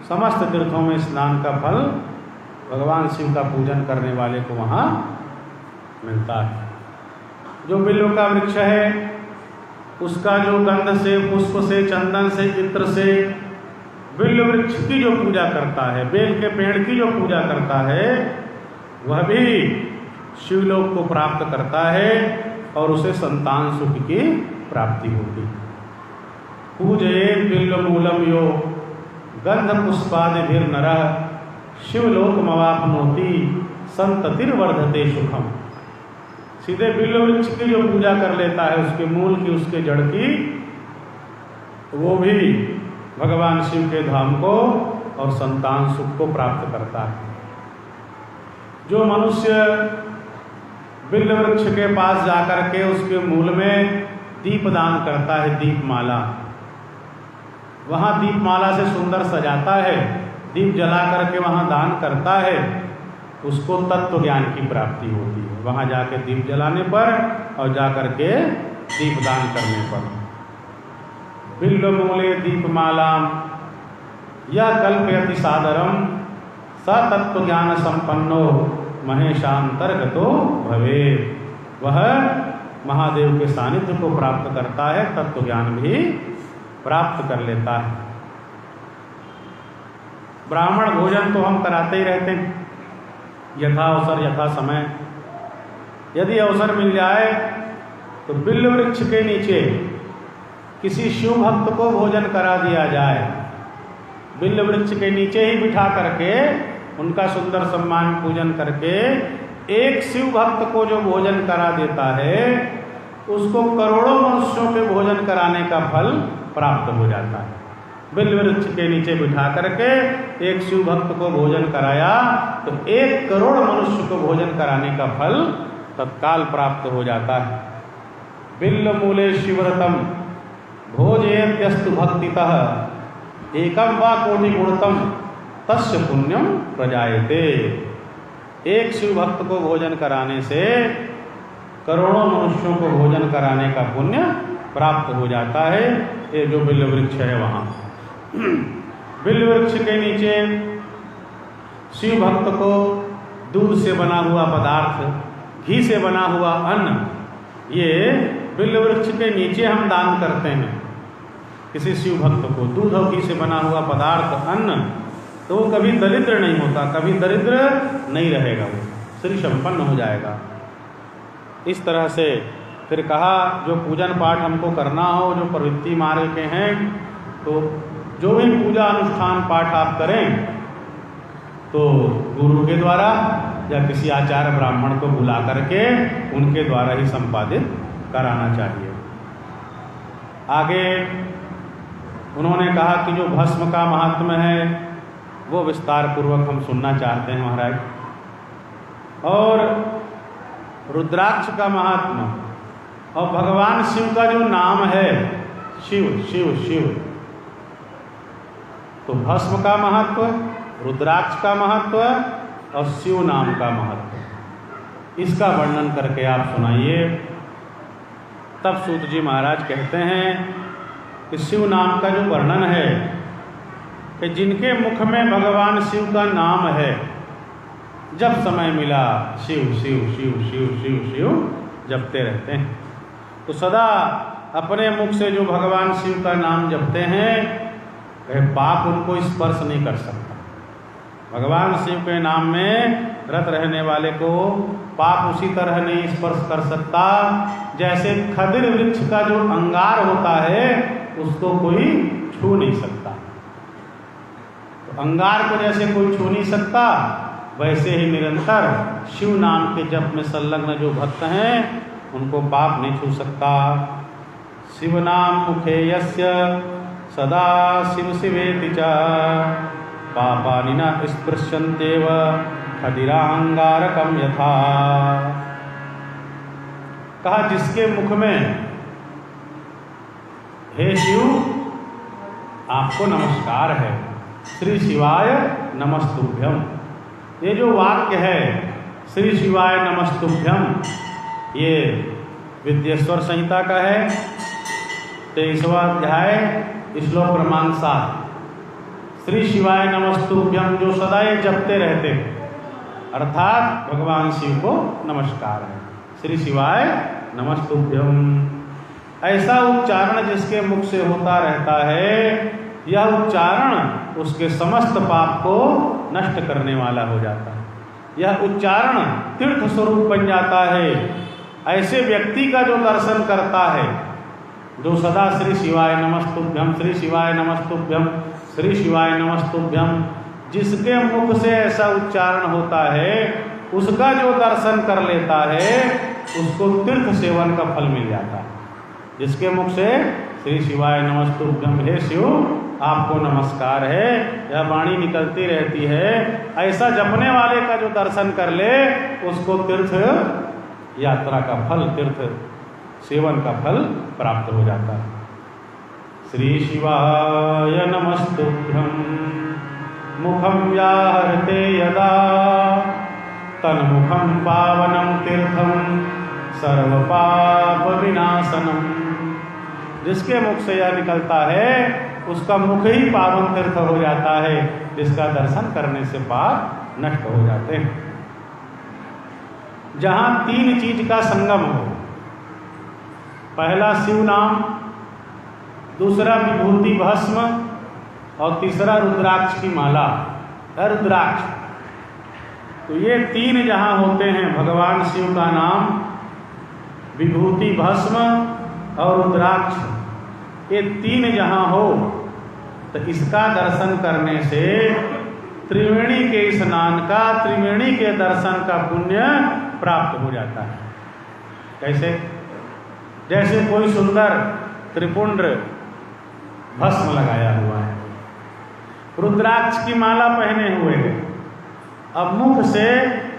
समस्त तीर्थों में स्नान का फल भगवान शिव का पूजन करने वाले को वहाँ मिलता है। जो बिल्व का वृक्ष है उसका जो गंध से, पुष्प से, चंदन से, इत्र से बिल्व वृक्ष की जो पूजा करता है, बेल के पेड़ की जो पूजा करता है, वह भी शिवलोक को प्राप्त करता है और उसे संतान सुख की प्राप्ति होगी। पूजये बिल्वमूलम यो गंध पुष्पादिभिर्नरः शिवलोकमवाप्नोति संततिर्वर्धते सुखम। सीधे बिल्व वृक्ष की जो पूजा कर लेता है, उसके मूल की, उसके जड़ की, वो भी भगवान शिव के धाम को और संतान सुख को प्राप्त करता है। जो मनुष्य बिल्व वृक्ष के पास जाकर के उसके मूल में दीपदान करता है, दीपमाला, वहाँ दीपमाला से सुंदर सजाता है, दीप जला करके वहाँ दान करता है, उसको तत्व ज्ञान की प्राप्ति होती है। वहाँ जाके दीप जलाने पर और जाकर के दीपदान करने पर। बिल्वमूले दीपमालाम यह कल्पयति सादरम स तत्व ज्ञान संपन्नो महेशांतर्गतो भवे। वह महादेव के सानिध्य को प्राप्त करता है, तत्व ज्ञान भी प्राप्त कर लेता है। ब्राह्मण भोजन तो हम कराते ही रहते हैं, यथा अवसर यथा समय। यदि अवसर मिल जाए तो बिल्व वृक्ष के नीचे किसी शिव भक्त को भोजन करा दिया जाए। बिल्व वृक्ष के नीचे ही बिठा करके उनका सुंदर सम्मान पूजन करके एक शिव भक्त को जो भोजन करा देता है, उसको करोड़ों मनुष्यों के भोजन कराने का फल प्राप्त हो जाता है। बिल्व वृक्ष के नीचे बिठा करके एक शिव भक्त को भोजन कराया तो 1 करोड़ मनुष्य को भोजन कराने का फल तत्काल प्राप्त हो जाता है। बिल्वमूले शिवव्रतम भोजयत्यस्तु भक्तितः एकम वा कोटि गुणतम तस्य पुण्यम प्रजायते। एक शिव भक्त को भोजन कराने से करोड़ों मनुष्यों को भोजन कराने का पुण्य प्राप्त हो जाता है। ये जो बिल्व वृक्ष है वहाँ बिल्व वृक्ष के नीचे शिव भक्त को दूध से बना हुआ पदार्थ, घी से बना हुआ अन्न, ये बिल्व वृक्ष के नीचे हम दान करते हैं। किसी शिव भक्त को दूध और घी से बना हुआ पदार्थ, अन्न, तो वो कभी दरिद्र नहीं होता, कभी दरिद्र नहीं रहेगा, वो श्री संपन्न हो जाएगा। इस तरह से फिर कहा जो पूजन पाठ हमको करना हो, जो प्रवृत्ति मार्ग के हैं, तो जो भी पूजा अनुष्ठान पाठ आप करें तो गुरु के द्वारा या किसी आचार्य ब्राह्मण को बुला करके उनके द्वारा ही संपादित कराना चाहिए। आगे उन्होंने कहा कि जो भस्म का महात्म्य है वो विस्तार पूर्वक हम सुनना चाहते हैं महाराज। और रुद्राक्ष का महात्म्य और भगवान शिव का जो नाम है शिव शिव शिव, तो भस्म का महत्व, रुद्राक्ष का महत्व और शिव नाम का महत्व, इसका वर्णन करके आप सुनाइए। तब सूत जी महाराज कहते हैं कि शिव नाम का जो वर्णन है कि जिनके मुख में भगवान शिव का नाम है, जब समय मिला शिव शिव शिव शिव शिव शिव जपते रहते हैं, तो सदा अपने मुख से जो भगवान शिव का नाम जपते हैं वह पाप उनको स्पर्श नहीं कर सकता। भगवान शिव के नाम में रत रहने वाले को पाप उसी तरह नहीं स्पर्श कर सकता जैसे खदिर वृक्ष का जो अंगार होता है उसको कोई छू नहीं सकता। तो अंगार को जैसे कोई छू नहीं सकता, वैसे ही निरंतर शिव नाम के जप में संलग्न जो भक्त हैं उनको पाप नहीं छू सकता। शिव नाम मुखे यस्य सदा शिव शिवेति च पापानि न स्पृश्यन्तेव खदिरांगारकम यथा। कहा जिसके मुख में हे शिव आपको नमस्कार है, श्री शिवाय नमस्तुभ्यम, ये जो वाक्य है श्री शिवाय नमस्तुभ्यम, ये विद्येश्वर संहिता का है 23वां अध्याय श्लोक क्रमांक 7। श्री शिवाय नमस्तुभ्यम जो सदा ये जपते रहते हैं, अर्थात भगवान शिव को नमस्कार है, श्री शिवाय नमस्तुभ्यम। ऐसा उच्चारण जिसके मुख से होता रहता है, यह उच्चारण उसके समस्त पाप को नष्ट करने वाला हो जाता है। यह उच्चारण तीर्थ स्वरूप बन जाता है। ऐसे व्यक्ति का जो दर्शन करता है, जो सदा श्री शिवाय नमस्तुभ्यम श्री शिवाय नमस्तुभ्यम श्री शिवाय नमस्तुभ्यम, जिसके मुख से ऐसा उच्चारण होता है, उसका जो दर्शन कर लेता है उसको तीर्थ सेवन का फल मिल जाता है। जिसके मुख से श्री शिवाय नमस्तुभ्यम, हे शिव आपको नमस्कार है, यह वाणी निकलती रहती है, ऐसा जपने वाले का जो दर्शन कर ले उसको तीर्थ यात्रा का फल, तीर्थ सेवन का फल प्राप्त हो जाता है। श्री शिवाय नमस्तुभ्यम मुखम व्याहरते यदा तन्मुखम पावनम तीर्थम सर्व पाप विनाशनम। जिसके मुख से यह निकलता है उसका मुख ही पावन तीर्थ हो जाता है, जिसका दर्शन करने से पाप नष्ट हो जाते हैं। जहाँ 3 चीज का संगम हो, पहला शिव नाम, दूसरा विभूति भस्म और तीसरा रुद्राक्ष की माला, रुद्राक्ष, तो ये 3 जहाँ होते हैं, भगवान शिव का नाम, विभूति भस्म और रुद्राक्ष, ये 3 जहाँ हो तो इसका दर्शन करने से त्रिवेणी के स्नान का, त्रिवेणी के दर्शन का पुण्य प्राप्त हो जाता है। कैसे? जैसे कोई सुंदर त्रिपुंड भस्म लगाया हुआ है, रुद्राक्ष की माला पहने हुए है, अब मुख से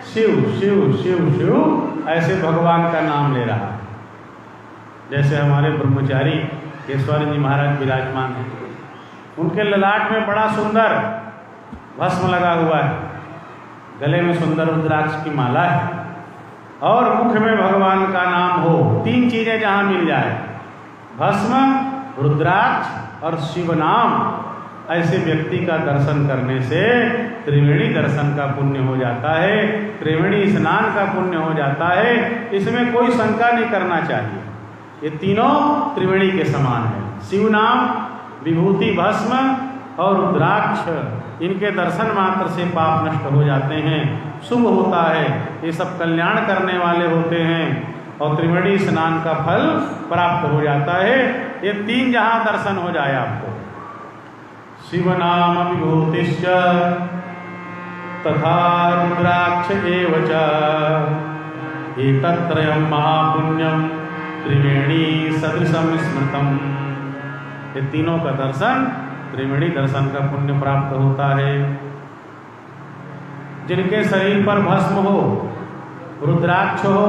शिव शिव शिव शिव ऐसे भगवान का नाम ले रहा है। जैसे हमारे ब्रह्मचारी केशवानंद जी महाराज विराजमान हैं, उनके ललाट में बड़ा सुंदर भस्म लगा हुआ है, गले में सुंदर रुद्राक्ष की माला है और मुख में भगवान का नाम हो। 3 चीजें जहाँ मिल जाए, भस्म, रुद्राक्ष और शिव नाम, ऐसे व्यक्ति का दर्शन करने से त्रिवेणी दर्शन का पुण्य हो जाता है, त्रिवेणी स्नान का पुण्य हो जाता है। इसमें कोई शंका नहीं करना चाहिए, ये तीनों त्रिवेणी के समान है। शिव नाम, विभूति भस्म और रुद्राक्ष, इनके दर्शन मात्र से पाप नष्ट हो जाते हैं, शुभ होता है, ये सब कल्याण करने वाले होते हैं और त्रिवेणी स्नान का फल प्राप्त हो जाता है। ये 3 जहाँ दर्शन हो जाए आपको, शिव नाम विभूतिश्च तथा रुद्राक्ष एव च एतत्त्रयं महापुण्यम त्रिवेणी सदृशम स्मृतम। ये तीनों का दर्शन, त्रिवेणी दर्शन का पुण्य प्राप्त होता है। जिनके शरीर पर भस्म हो, रुद्राक्ष हो,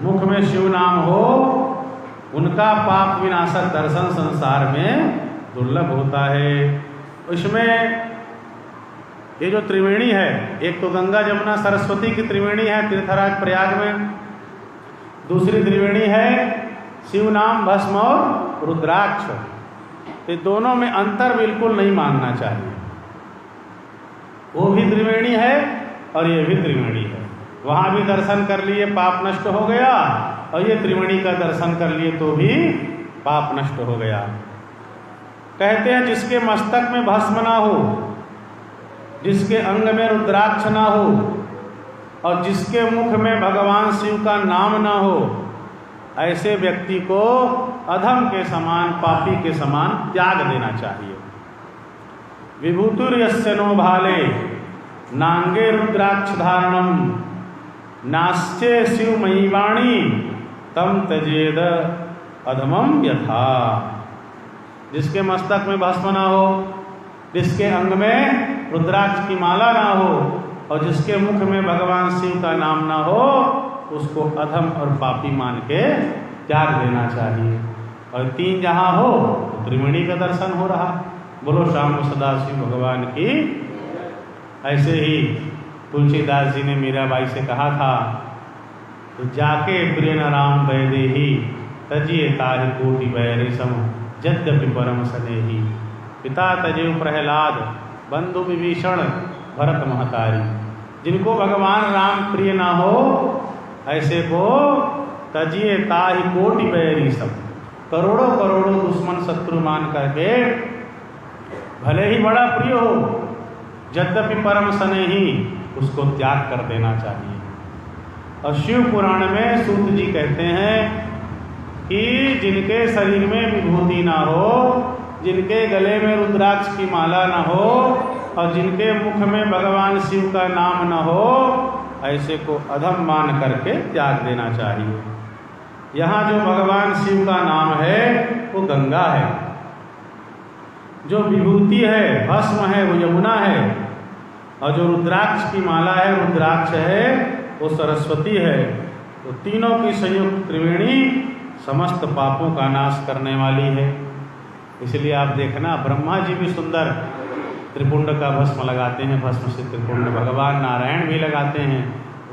मुख में शिव नाम हो, उनका पाप विनाशक दर्शन संसार में दुर्लभ होता है। इसमें ये जो त्रिवेणी है, एक तो गंगा जमुना सरस्वती की त्रिवेणी है तीर्थराज प्रयाग में, दूसरी त्रिवेणी है शिव नाम, भस्म और रुद्राक्ष। ये दोनों में अंतर बिल्कुल नहीं मानना चाहिए। वो भी त्रिवेणी है और ये भी त्रिवेणी है। वहाँ भी दर्शन कर लिए पाप नष्ट हो गया, और ये त्रिवेणी का दर्शन कर लिए तो भी पाप नष्ट हो गया। कहते हैं जिसके मस्तक में भस्म ना हो, जिसके अंग में रुद्राक्ष ना हो, और जिसके मुख में भगवान शिव का नाम ना हो, ऐसे व्यक्ति को अधम के समान, पापी के समान त्याग देना चाहिए। विभूतिर्यस्य नो भाले नांगे रुद्राक्ष धारणम नास्चे शिव महिवाणी तम तजेद अधमम यथा। जिसके मस्तक में भस्म ना हो, जिसके अंग में रुद्राक्ष की माला ना हो, और जिसके मुख में भगवान शिव का नाम ना हो, उसको अधम और पापी मान के त्याग देना चाहिए। और तीन जहाँ हो तो त्रिवेणी का दर्शन हो रहा। बोलो श्याम सदाशिव भगवान की। ऐसे ही तुलसीदास जी ने मीराबाई से कहा था, तो जाके प्रिय न राम वैदेही तजिए ताहि कोटि बैरि सम यद्यपि परम सनेही। पिता तजेव प्रहलाद बंधु विभीषण भरत महतारी। जिनको भगवान राम प्रिय ना हो, ऐसे को तजिए ताहि कोटि बैरि सम, करोड़ों करोड़ों दुश्मन शत्रु मान करके भले ही बड़ा प्रिय हो, यद्यपि परम स्नेही, उसको त्याग कर देना चाहिए। और शिव पुराण में सूत जी कहते हैं कि जिनके शरीर में विभूति ना हो, जिनके गले में रुद्राक्ष की माला ना हो, और जिनके मुख में भगवान शिव का नाम ना हो, ऐसे को अधम मान करके त्याग देना चाहिए। यहाँ जो भगवान शिव का नाम है वो गंगा है, जो विभूति है, भस्म है, वो यमुना है, और जो रुद्राक्ष की माला है, रुद्राक्ष है, वो सरस्वती है। तो तीनों की संयुक्त त्रिवेणी समस्त पापों का नाश करने वाली है। इसलिए आप देखना, ब्रह्मा जी भी सुंदर त्रिपुंड का भस्म लगाते हैं, भस्म से त्रिपुंड। भगवान नारायण भी लगाते हैं,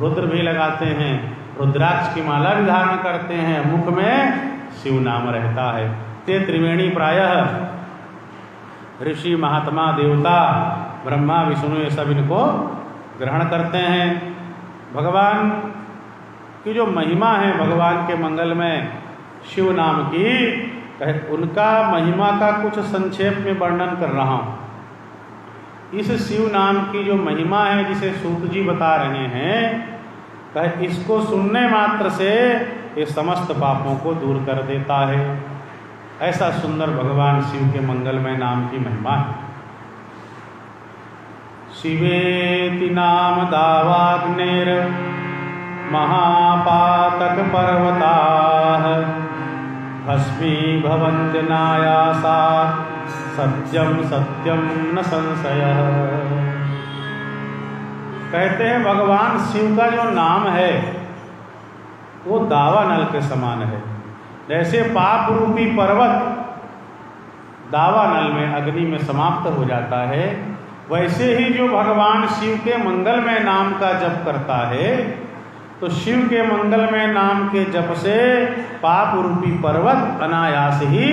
रुद्र भी लगाते हैं, रुद्राक्ष की माला भी धारण करते हैं, मुख में शिव नाम रहता है। ते त्रिवेणी प्रायः ऋषि, महात्मा, देवता, ब्रह्मा, विष्णु, ये सब इनको ग्रहण करते हैं। भगवान की जो महिमा है, भगवान के मंगल में शिव नाम की, उनका महिमा का कुछ संक्षेप में वर्णन कर रहा हूँ। इस शिव नाम की जो महिमा है, जिसे सूत जी बता रहे हैं, इसको सुनने मात्र से ये समस्त पापों को दूर कर देता है। ऐसा सुंदर भगवान शिव के मंगलमय नाम की महिमा है। शिवेति नाम दावाग्नेर महापातक पर्वताः भस्मी भवन्त्यनायासा सत्यम सत्यम न संशयः। कहते हैं भगवान शिव का जो नाम है वो दावानल के समान है। जैसे पाप रूपी पर्वत दावानल में, अग्नि में समाप्त हो जाता है, वैसे ही जो भगवान शिव के मंगलमय नाम का जप करता है, तो शिव के मंगलमय नाम के जप से पाप रूपी पर्वत अनायास ही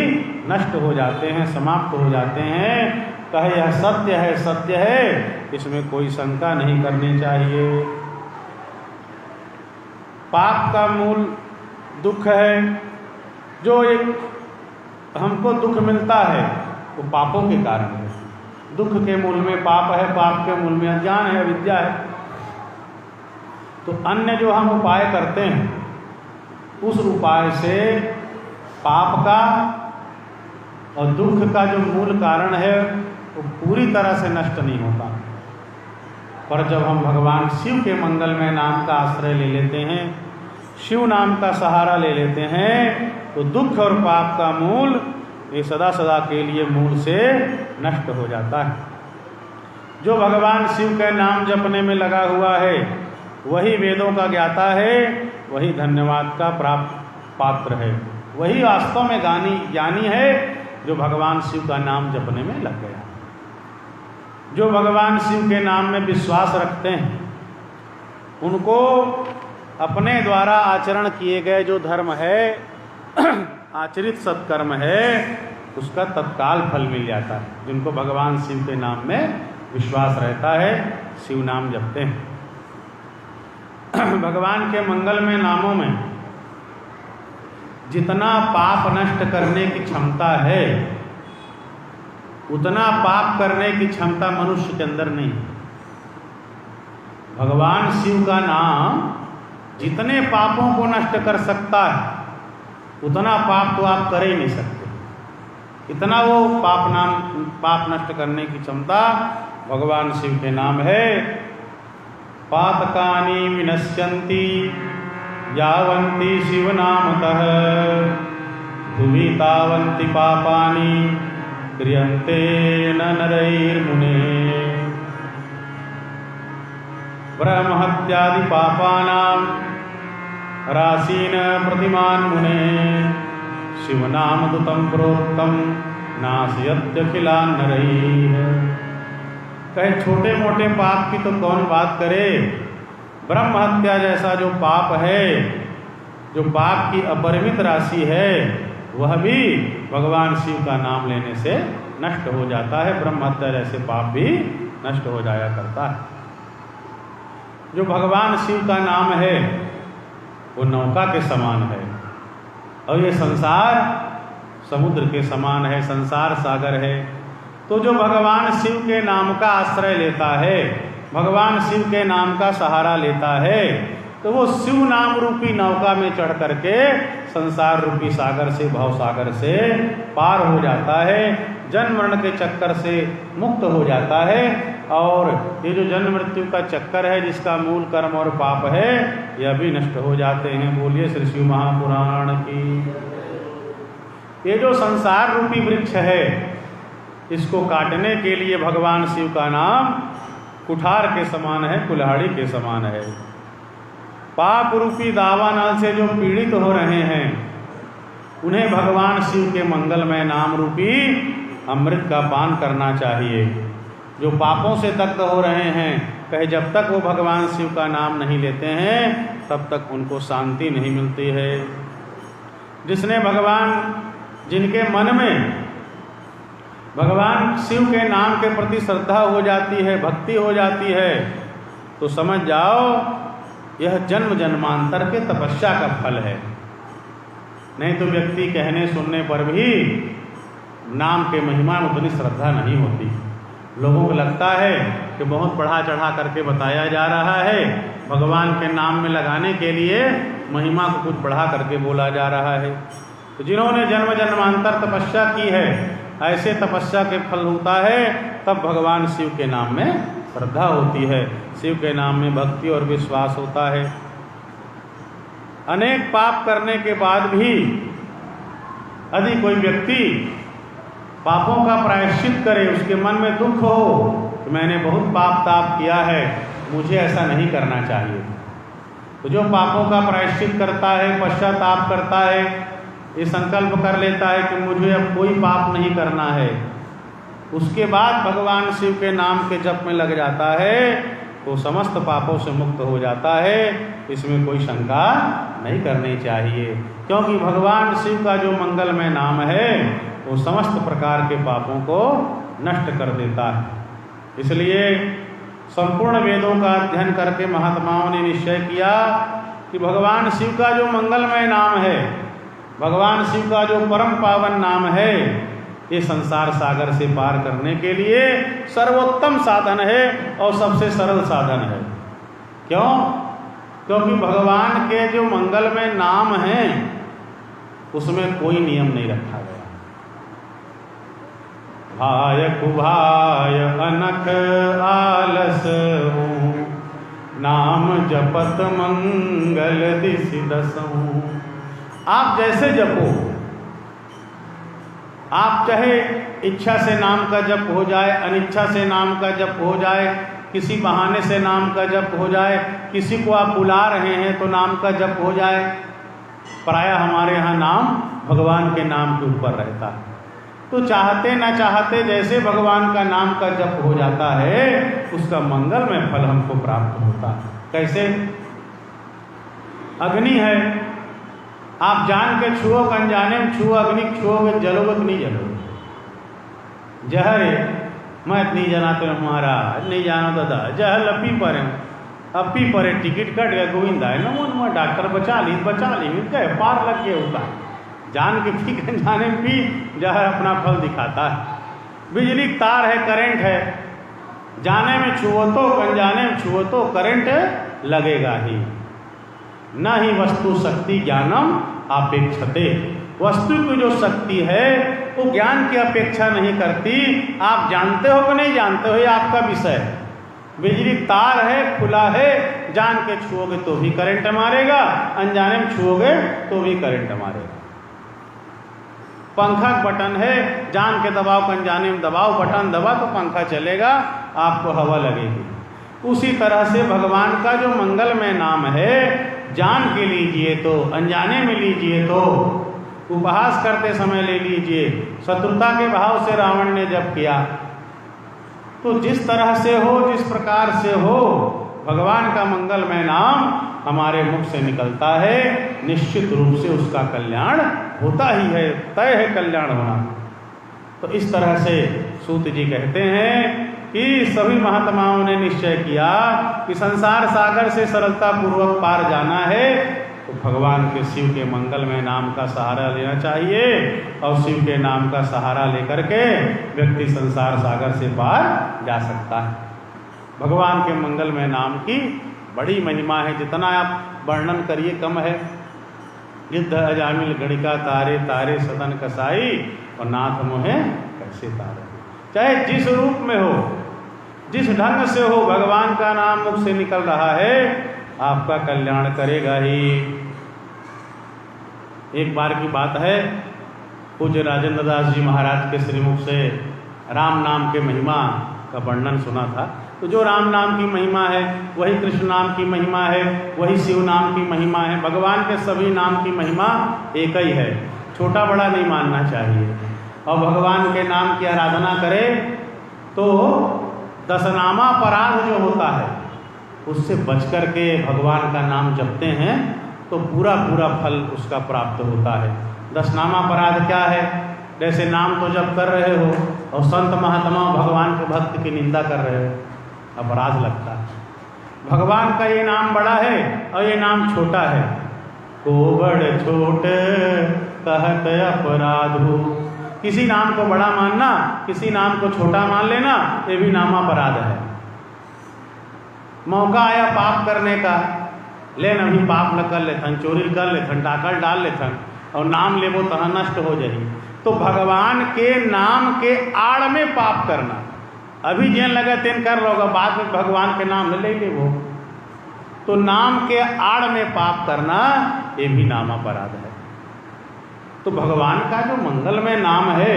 नष्ट हो जाते हैं, समाप्त हो जाते हैं। कहे यह सत्य है, सत्य है, इसमें कोई शंका नहीं करनी चाहिए। पाप का मूल दुख है। जो एक हमको दुख मिलता है वो पापों के कारण है। दुख के मूल में पाप है, पाप के मूल में अज्ञान है, अविद्या है। तो अन्य जो हम उपाय करते हैं, उस उपाय से पाप का और दुख का जो मूल कारण है वो पूरी तरह से नष्ट नहीं होता। पर जब हम भगवान शिव के मंगलमय नाम का आश्रय ले लेते हैं, शिव नाम का सहारा ले लेते हैं, तो दुख और पाप का मूल ये सदा सदा के लिए मूल से नष्ट हो जाता है। जो भगवान शिव के नाम जपने में लगा हुआ है वही वेदों का ज्ञाता है, वही धन्यवाद का पात्र है, वही वास्तव में ज्ञानी है जो भगवान शिव का नाम जपने में लग गया। जो भगवान शिव के नाम में विश्वास रखते हैं उनको अपने द्वारा आचरण किए गए जो धर्म है, आचरित सत्कर्म है, उसका तत्काल फल मिल जाता है। जिनको भगवान शिव के नाम में विश्वास रहता है, शिव नाम जपते हैं। भगवान के मंगलमय नामों में जितना पाप नष्ट करने की क्षमता है उतना पाप करने की क्षमता मनुष्य के अंदर नहीं। भगवान शिव का नाम जितने पापों को नष्ट कर सकता है उतना पाप तो आप कर ही नहीं सकते। इतना वो पाप नष्ट करने की क्षमता भगवान शिव के नाम है। पातकानि विनश्यन्ति यावन्ति शिवनामतः भुवि तावन्ति पापानि क्रियन्ते न नरैर्मुने ब्रह्महत्यादि पापानां राशीन प्रतिमान मुने शिवनामदुतं प्रोक्तं नाशयत्यखिलान् नरैः। कहे छोटे मोटे पाप की तो कौन बात करे, ब्रह्म हत्या जैसा जो पाप है, जो पाप की अपरिमित राशि है, वह भी भगवान शिव का नाम लेने से नष्ट हो जाता है। ब्रह्म हत्या जैसे पाप भी नष्ट हो जाया करता है। जो भगवान शिव का नाम है वो नौका के समान है और ये संसार समुद्र के समान है, संसार सागर है। तो जो भगवान शिव के नाम का आश्रय लेता है, भगवान शिव के नाम का सहारा लेता है, तो वो शिव नाम रूपी नौका में चढ़ करके संसार रूपी सागर से, भव सागर से पार हो जाता है, जन्म मरण के चक्कर से मुक्त हो जाता है। और ये जो जन्म मृत्यु का चक्कर है, जिसका मूल कर्म और पाप है, यह भी नष्ट हो जाते हैं। बोलिए श्री शिव महापुराण की। ये जो संसार रूपी वृक्ष है, इसको काटने के लिए भगवान शिव का नाम कुठार के समान है, कुल्हाड़ी के समान है। पाप रूपी दावानल से जो पीड़ित हो रहे हैं, उन्हें भगवान शिव के मंगलमय नाम रूपी अमृत का पान करना चाहिए। जो पापों से दग्ध हो रहे हैं, कहे जब तक वो भगवान शिव का नाम नहीं लेते हैं तब तक उनको शांति नहीं मिलती है। जिनके मन में भगवान शिव के नाम के प्रति श्रद्धा हो जाती है, भक्ति हो जाती है, तो समझ जाओ यह जन्म जन्मांतर के तपस्या का फल है। नहीं तो व्यक्ति कहने सुनने पर भी नाम के महिमा में उतनी श्रद्धा नहीं होती। लोगों को लगता है कि बहुत बढ़ा चढ़ा करके बताया जा रहा है, भगवान के नाम में लगाने के लिए महिमा को कुछ बढ़ा करके बोला जा रहा है। तो जिन्होंने जन्म जन्मांतर तपस्या की है, ऐसे तपस्या के फल होता है, तब भगवान शिव के नाम में श्रद्धा होती है, शिव के नाम में भक्ति और विश्वास होता है। अनेक पाप करने के बाद भी यदि कोई व्यक्ति पापों का प्रायश्चित करे, उसके मन में दुख हो कि मैंने बहुत पाप ताप किया है, मुझे ऐसा नहीं करना चाहिए, तो जो पापों का प्रायश्चित करता है, पश्चाताप करता है, ये संकल्प कर लेता है कि मुझे अब कोई पाप नहीं करना है, उसके बाद भगवान शिव के नाम के जप में लग जाता है, तो समस्त पापों से मुक्त हो जाता है। इसमें कोई शंका नहीं करनी चाहिए, क्योंकि भगवान शिव का जो मंगलमय नाम है वो समस्त प्रकार के पापों को नष्ट कर देता है। इसलिए संपूर्ण वेदों का अध्ययन करके महात्माओं ने निश्चय किया कि भगवान शिव का जो मंगलमय नाम है, भगवान शिव का जो परम पावन नाम है, ये संसार सागर से पार करने के लिए सर्वोत्तम साधन है और सबसे सरल साधन है। क्यों? क्योंकि भगवान के जो मंगलमय नाम हैं उसमें कोई नियम नहीं रखा गया। भाय कुभाय अनख आलस हूँ, नाम जपत मंगल दिसि दसहु। आप जैसे जपो, आप चाहे इच्छा से नाम का जप हो जाए, अनिच्छा से नाम का जप हो जाए, किसी बहाने से नाम का जप हो जाए, किसी को आप बुला रहे हैं तो नाम का जप हो जाए। प्रायः हमारे यहाँ नाम भगवान के नाम के ऊपर रहता है, तो चाहते न चाहते जैसे भगवान का नाम का जप हो जाता है उसका मंगलमय फल हमको प्राप्त होता है। कैसे? अग्नि है, आप जान के छुओ, अनजाने में छुओ, अग्नि छुओगे जलोगे कि नहीं जलोगे? जहर मैं नहीं जाना तो हमारा नहीं जाना दादा जहर अपी परे टिकट कट गया गोविंदा है ना मन डॉक्टर बचा ली गए पार लग गए उसका जान के पी अनजाने में भी जहर अपना फल दिखाता है। बिजली तार है, करंट है, जाने में छुओ तो अनजाने में छुओ तो करंट लगेगा ही। न ही वस्तु शक्ति ज्ञानम अपेक्षते, वस्तु की जो शक्ति है वो ज्ञान की अपेक्षा नहीं करती। आप जानते हो कि नहीं जानते हो ये आपका विषय है। बिजली तार है, खुला है, जान के छुओगे तो भी करंट मारेगा, अनजाने में छुओगे तो भी करंट मारेगा। पंखा बटन है, जान के दबाव अनजाने में दबाओ, बटन दबा तो पंखा चलेगा, आपको हवा लगेगी। उसी तरह से भगवान का जो मंगलमय नाम है जान के लीजिए तो अनजाने में लीजिए तो उपहास करते समय ले लीजिए। शत्रुता के भाव से रावण ने जब किया तो जिस तरह से हो, जिस प्रकार से हो, भगवान का मंगलमय नाम हमारे मुख से निकलता है, निश्चित रूप से उसका कल्याण होता ही है, तय है कल्याण होना। तो इस तरह से सूत जी कहते हैं कि सभी महात्माओं ने निश्चय किया कि संसार सागर से सरलता पूर्वक पार जाना है तो भगवान के शिव के मंगलमय नाम का सहारा लेना चाहिए, और शिव के नाम का सहारा लेकर के व्यक्ति संसार सागर से पार जा सकता है। भगवान के मंगलमय नाम की बड़ी महिमा है, जितना आप वर्णन करिए कम है। गिद्ध अजामिल गणिका तारे तारे सदन कसाई और नाथ मोहे कैसे तारे। चाहे जिस रूप में हो, जिस ढंग से हो, भगवान का नाम मुख से निकल रहा है आपका कल्याण करेगा ही। एक बार की बात है, पूज्य राजेंद्र दास जी महाराज के श्रीमुख से राम नाम के महिमा का वर्णन सुना था। तो जो राम नाम की महिमा है वही कृष्ण नाम की महिमा है, वही शिव नाम की महिमा है। भगवान के सभी नाम की महिमा एक ही है, छोटा बड़ा नहीं मानना चाहिए। और भगवान के नाम की आराधना करें तो दशनामा अपराध जो होता है उससे बच कर के भगवान का नाम जपते हैं तो पूरा पूरा फल उसका प्राप्त होता है। दशनामा अपराध क्या है? जैसे नाम तो जप कर रहे हो और संत महात्मा भगवान के भक्त की निंदा कर रहे हो, अपराध लगता है। भगवान का ये नाम बड़ा है और ये नाम छोटा है। को बड़ छोट कहत अपराध हो, किसी नाम को बड़ा मानना, किसी नाम को छोटा मान लेना, ये भी नाम अपराध है। मौका आया पाप करने का, लेन अभी पाप न कर लेथन, चोरी कर लेथन, डाकल डाल लेथन और नाम लेबो तो नष्ट हो जाए। तो भगवान के नाम के आड़ में पाप करना, अभी जेन लगे तेन कर लोगे, बाद में भगवान के नाम ले लेबो, तो नाम के आड़ में पाप करना ये भी नाम अपराध है। तो भगवान का जो मंगलमय नाम है,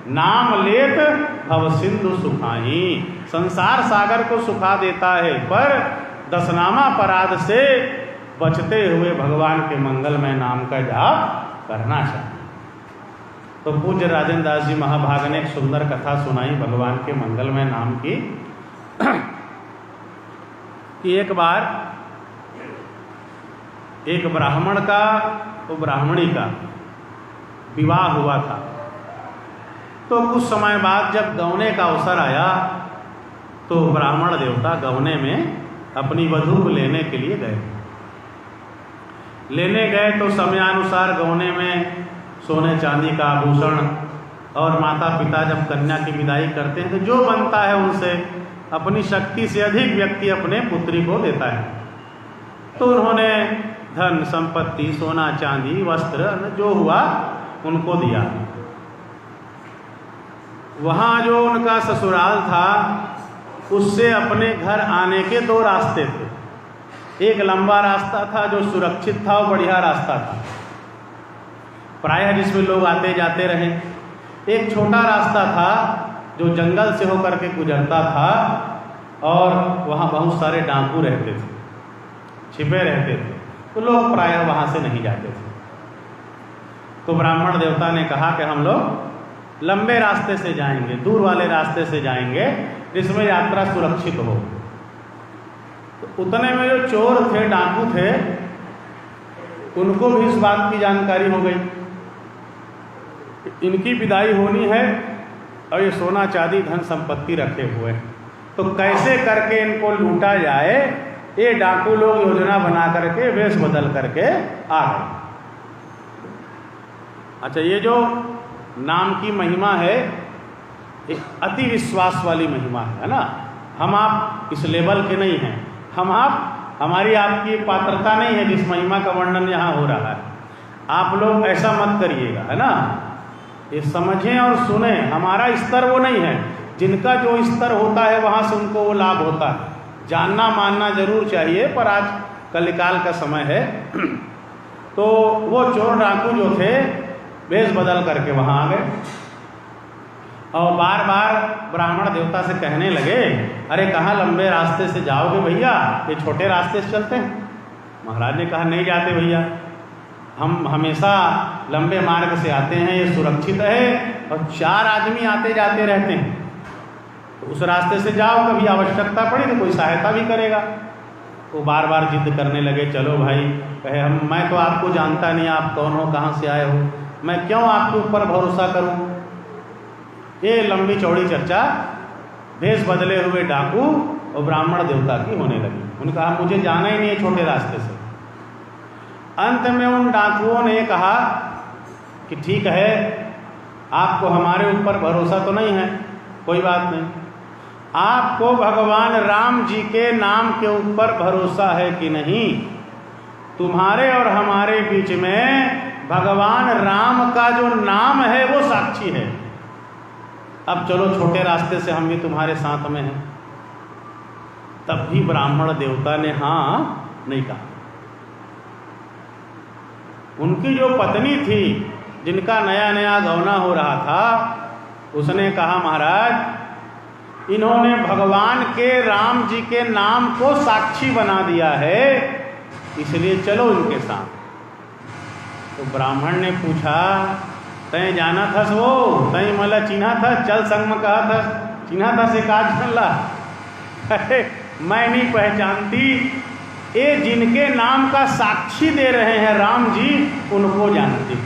नाम लेत भव सिंधु सुखाई, संसार सागर को सुखा देता है। पर दशनामा अपराध से बचते हुए भगवान के मंगलमय नाम का जाप करना चाहिए। तो पूज्य राजेंद्र दास जी महाभाग ने एक सुंदर कथा सुनाई भगवान के मंगलमय नाम की कि एक बार एक ब्राह्मण का और ब्राह्मणी का विवाह हुआ था। तो कुछ समय बाद जब गौने का अवसर आया तो ब्राह्मण देवता गौने में अपनी वधू को लेने के लिए गए। लेने गए तो समयानुसार गौने में सोने चांदी का आभूषण और माता पिता जब कन्या की विदाई करते हैं तो जो बनता है उनसे अपनी शक्ति से अधिक व्यक्ति अपने पुत्री को देता है। तो उन्होंने धन संपत्ति, सोना चांदी, वस्त्र जो हुआ उनको दिया। वहाँ जो उनका ससुराल था उससे अपने घर आने के दो रास्ते थे। एक लंबा रास्ता था जो सुरक्षित था और बढ़िया रास्ता था, प्रायः जिसमें लोग आते जाते रहे। एक छोटा रास्ता था जो जंगल से होकर के गुजरता था और वहाँ बहुत सारे डाकू रहते थे, छिपे रहते थे, तो लोग प्रायः वहाँ से नहीं जाते थे। तो ब्राह्मण देवता ने कहा कि हम लोग लंबे रास्ते से जाएंगे, दूर वाले रास्ते से जाएंगे जिसमें यात्रा सुरक्षित हो। तो उतने में जो चोर थे, डाकू थे, उनको भी इस बात की जानकारी हो गई, इनकी विदाई होनी है और ये सोना चांदी धन संपत्ति रखे हुए हैं, तो कैसे करके इनको लूटा जाए। ये डाकू लोग योजना बना करके वेश बदल करके आ गए। अच्छा, ये जो नाम की महिमा है, एक अति विश्वास वाली महिमा है ना। हम आप इस लेवल के नहीं हैं, हम आप, हमारी आपकी पात्रता नहीं है जिस महिमा का वर्णन यहाँ हो रहा है। आप लोग ऐसा मत करिएगा, है ना। ये समझें और सुने, हमारा स्तर वो नहीं है। जिनका जो स्तर होता है वहाँ से उनको वो लाभ होता है। जानना मानना जरूर चाहिए, पर आज कलिकाल का समय है। तो वो चोर डाकू जो थे वेश बदल करके वहाँ आ गए और बार बार ब्राह्मण देवता से कहने लगे, अरे कहाँ लंबे रास्ते से जाओगे भैया, ये छोटे रास्ते से चलते हैं। महाराज ने कहा, नहीं जाते भैया, हम हमेशा लंबे मार्ग से आते हैं, ये सुरक्षित है और 4 आदमी आते जाते रहते हैं, तो उस रास्ते से जाओ, कभी आवश्यकता पड़ी तो कोई सहायता भी करेगा। वो बार बार जिद करने लगे, चलो भाई। कहे, मैं तो आपको जानता नहीं, आप कौन हो, कहाँ से आए हो, मैं क्यों आपके ऊपर भरोसा करूं। ये लंबी चौड़ी चर्चा भेष बदले हुए डाकू और ब्राह्मण देवता की होने लगी। उन्होंने कहा, मुझे जाना ही नहीं है छोटे रास्ते से। अंत में उन डाकुओं ने कहा कि ठीक है, आपको हमारे ऊपर भरोसा तो नहीं है, कोई बात नहीं, आपको भगवान राम जी के नाम के ऊपर भरोसा है कि नहीं। तुम्हारे और हमारे बीच में भगवान राम का जो नाम है वो साक्षी है। अब चलो छोटे रास्ते से हम भी तुम्हारे साथ में हैं। तब भी ब्राह्मण देवता ने हाँ नहीं कहा। उनकी जो पत्नी थी, जिनका नया नया गौना हो रहा था, उसने कहा, महाराज इन्होंने भगवान के राम जी के नाम को साक्षी बना दिया है, इसलिए चलो इनके साथ। तो ब्राह्मण ने पूछा, तय जाना था सो, तय मला चिन्हा था, चल संग में कहा था, चिन्हा था से काज चला। मैं नहीं पहचानती, ये जिनके नाम का साक्षी दे रहे हैं राम जी, उनको जानती।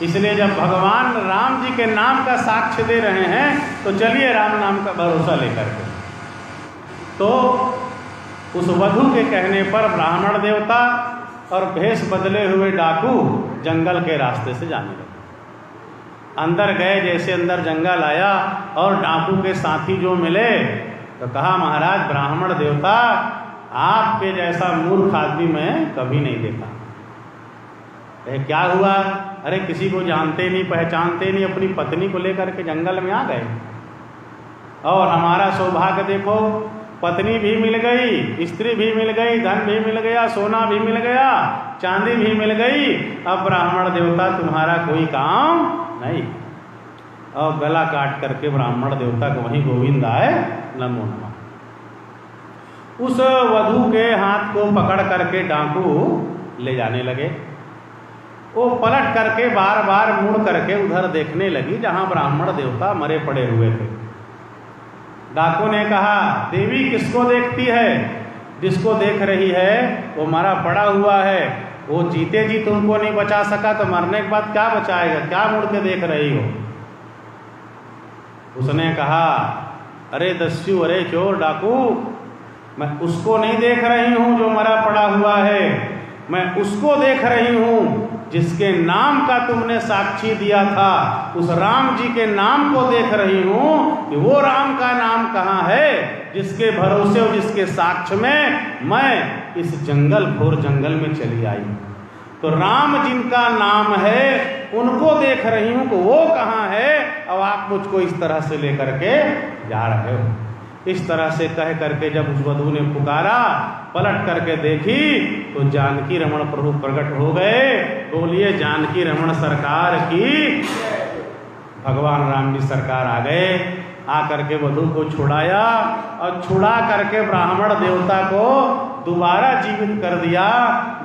इसलिए जब भगवान राम जी के नाम का साक्ष्य दे रहे हैं तो चलिए राम नाम का भरोसा लेकर के। तो उस वधू के कहने पर ब्राह्मण देवता और भेष बदले हुए डाकू जंगल के रास्ते से जाने लगे। अंदर गए, जैसे अंदर जंगल आया और डाकू के साथी जो मिले तो कहा, महाराज ब्राह्मण देवता, आपके जैसा मूर्ख आदमी मैं कभी नहीं देखा। क्या हुआ? अरे किसी को जानते नहीं पहचानते नहीं, अपनी पत्नी को लेकर के जंगल में आ गए। और हमारा सौभाग्य देखो, पत्नी भी मिल गई, स्त्री भी मिल गई, धन भी मिल गया, सोना भी मिल गया, चांदी भी मिल गई। अब ब्राह्मण देवता तुम्हारा कोई काम नहीं। और गला काट करके ब्राह्मण देवता को वहीं गोविंद आए नमो नमः। उस वधू के हाथ को पकड़ करके डाकू ले जाने लगे। वो पलट करके बार बार मुड़ करके उधर देखने लगी जहां ब्राह्मण देवता मरे पड़े हुए थे। डाकू ने कहा, देवी किसको देखती है? जिसको देख रही है वो मरा पड़ा हुआ है, वो जीते जी तुमको नहीं बचा सका तो मरने के बाद क्या बचाएगा? क्या मुड़ के देख रही हो? उसने कहा, अरे दस्यु, अरे चोर डाकू, मैं उसको नहीं देख रही हूं जो मरा पड़ा हुआ है, मैं उसको देख रही हूं जिसके नाम का तुमने साक्षी दिया था। उस राम जी के नाम को देख रही हूं कि वो राम का नाम कहाँ है, जिसके भरोसे और जिसके साक्ष्य में मैं इस जंगल घोर जंगल में चली आई। तो राम जिनका नाम है उनको देख रही हूं कि वो कहाँ है, और आप मुझको इस तरह से लेकर के जा रहे हो। इस तरह से कह करके जब उस वधू ने पुकारा, पलट करके देखी तो जानकी रमण प्रभु प्रकट हो गए। बोलिए जानकी रमण सरकार की। भगवान राम जी सरकार आ गए, आकर के वधू को छुड़ाया और छुड़ा करके ब्राह्मण देवता को दोबारा जीवित कर दिया।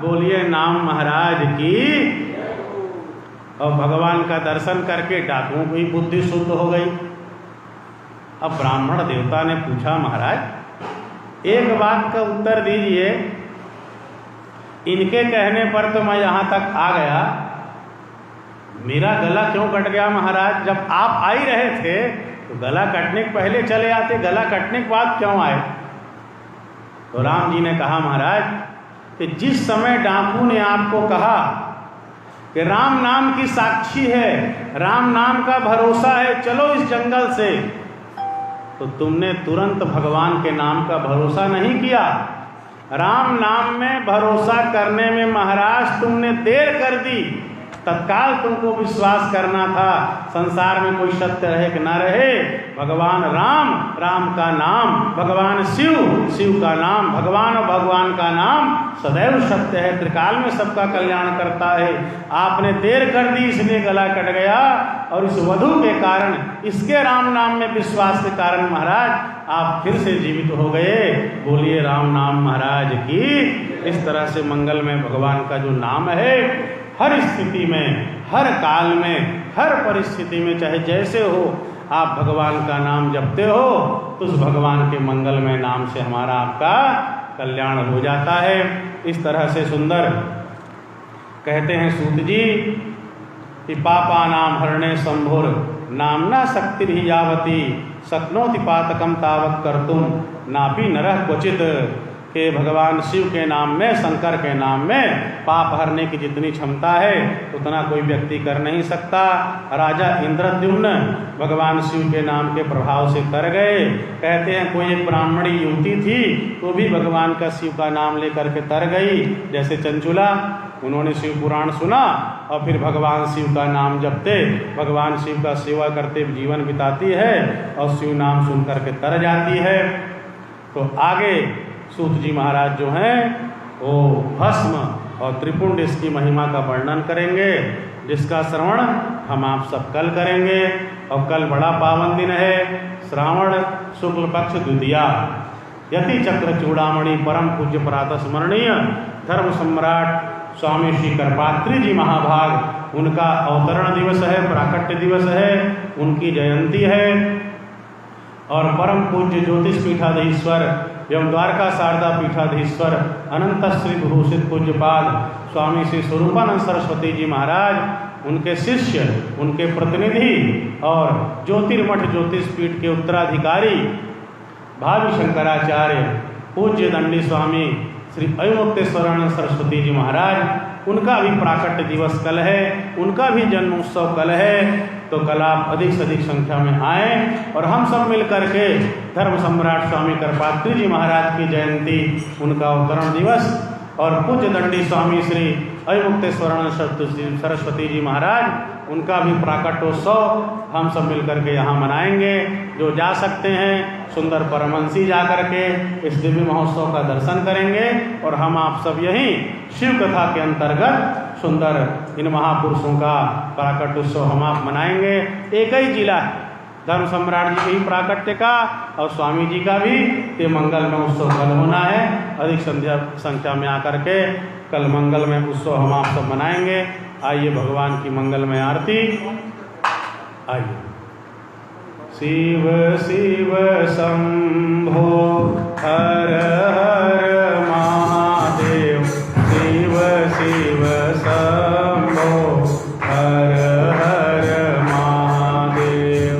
बोलिए नाम महाराज की। और भगवान का दर्शन करके डाकुओं की बुद्धि शुद्ध हो गई। अब ब्राह्मण देवता ने पूछा, महाराज एक बात का उत्तर दीजिए, इनके कहने पर तो मैं यहाँ तक आ गया, मेरा गला क्यों कट गया महाराज? जब आप आ ही रहे थे तो गला कटने के पहले चले आते, गला कटने के बाद क्यों आए? तो राम जी ने कहा, महाराज कि जिस समय डाकू ने आपको कहा कि राम नाम की साक्षी है, राम नाम का भरोसा है, चलो इस जंगल से, तो तुमने तुरंत भगवान के नाम का भरोसा नहीं किया। राम नाम में भरोसा करने में महाराज तुमने देर कर दी। तत्काल तुमको विश्वास करना था। संसार में कोई सत्य रहे कि ना रहे, भगवान राम, राम का नाम, भगवान शिव, शिव का नाम, भगवान और भगवान का नाम सदैव सत्य है, त्रिकाल में सबका कल्याण करता है। आपने देर कर दी इसलिए गला कट गया, और इस वधू के कारण, इसके राम नाम में विश्वास के कारण महाराज आप फिर से जीवित हो गए। बोलिए राम नाम महाराज की। इस तरह से मंगल में भगवान का जो नाम है, हर स्थिति में, हर काल में, हर परिस्थिति में, चाहे जैसे हो, आप भगवान का नाम जपते हो तो उस भगवान के मंगलमय नाम से हमारा आपका कल्याण हो जाता है। इस तरह से सुंदर कहते हैं सूत जी कि पापा नाम हरणे संभुर नामना शक्ति ही यावती शक्नोति पातकम तावत कर्तुम नापि नरः क्वचित। के भगवान शिव के नाम में, शंकर के नाम में पाप हरने की जितनी क्षमता है उतना कोई व्यक्ति कर नहीं सकता। राजा इंद्रद्युम्न भगवान शिव के नाम के प्रभाव से तर गए। कहते हैं कोई एक ब्राह्मणी युवती थी तो भी भगवान का शिव का नाम लेकर के तर गई, जैसे चंचुला। उन्होंने शिव पुराण सुना और फिर भगवान शिव का नाम जपते, भगवान शिव का सेवा करते जीवन बिताती है और शिव नाम सुन करके तर जाती है। तो आगे सूत जी महाराज जो हैं वो भस्म और त्रिपुंड इसकी महिमा का वर्णन करेंगे, जिसका श्रवण हम आप सब कल करेंगे। और कल बड़ा पावन दिन है, श्रावण शुक्ल पक्ष द्वितीया। यति चक्र चूड़ामणि परम पूज्य प्रातः स्मरणीय धर्म सम्राट स्वामी श्री करपात्री जी महाभाग, उनका अवतरण दिवस है, प्राकट्य दिवस है, उनकी जयंती है। और परम पूज्य ज्योतिष पीठाधीश्वर एवं द्वारका शारदा पीठाधीश्वर अनंत श्री भूषित पूज्यपाद स्वामी श्री स्वरूपानंद सरस्वती जी महाराज, उनके शिष्य, उनके प्रतिनिधि और ज्योतिर्मठ ज्योतिष पीठ के उत्तराधिकारी भावी शंकराचार्य पूज्य दंडी स्वामी श्री अयोमुक्तेश्वरानंद सरस्वती जी महाराज, उनका भी प्राकट्य दिवस कल है, उनका भी जन्मोत्सव कल है। तो कल आप अधिक से अधिक संख्या में आएँ और हम सब मिल करके धर्म सम्राट स्वामी करपात्री जी महाराज की जयंती, उनका अवतरण दिवस और पूज्य दंडी स्वामी श्री अयोमुक्तेश्वरानंद सरस्वती जी महाराज, उनका भी प्राकट्योत्सव हम सब मिल करके यहाँ मनाएंगे। जो जा सकते हैं सुंदर परमहंसी जा करके इस दिव्य महोत्सव का दर्शन करेंगे और हम आप सब यहीं शिव कथा के अंतर्गत सुंदर इन महापुरुषों का प्राकट्योत्सव हम आप मनाएंगे। एक ही जिला है, धर्म सम्राट जी के ही प्राकट्य का और स्वामी जी का भी ये मंगल में उत्सव कल होना है। अधिक संख्या में आकर के कल मंगल में उत्सव हम आप सब मनाएंगे। आइए भगवान की मंगलमय आरती। आइए। शिव शिव शंभो हर हर महादेव, शिव शिव शंभो हर हर महादेव।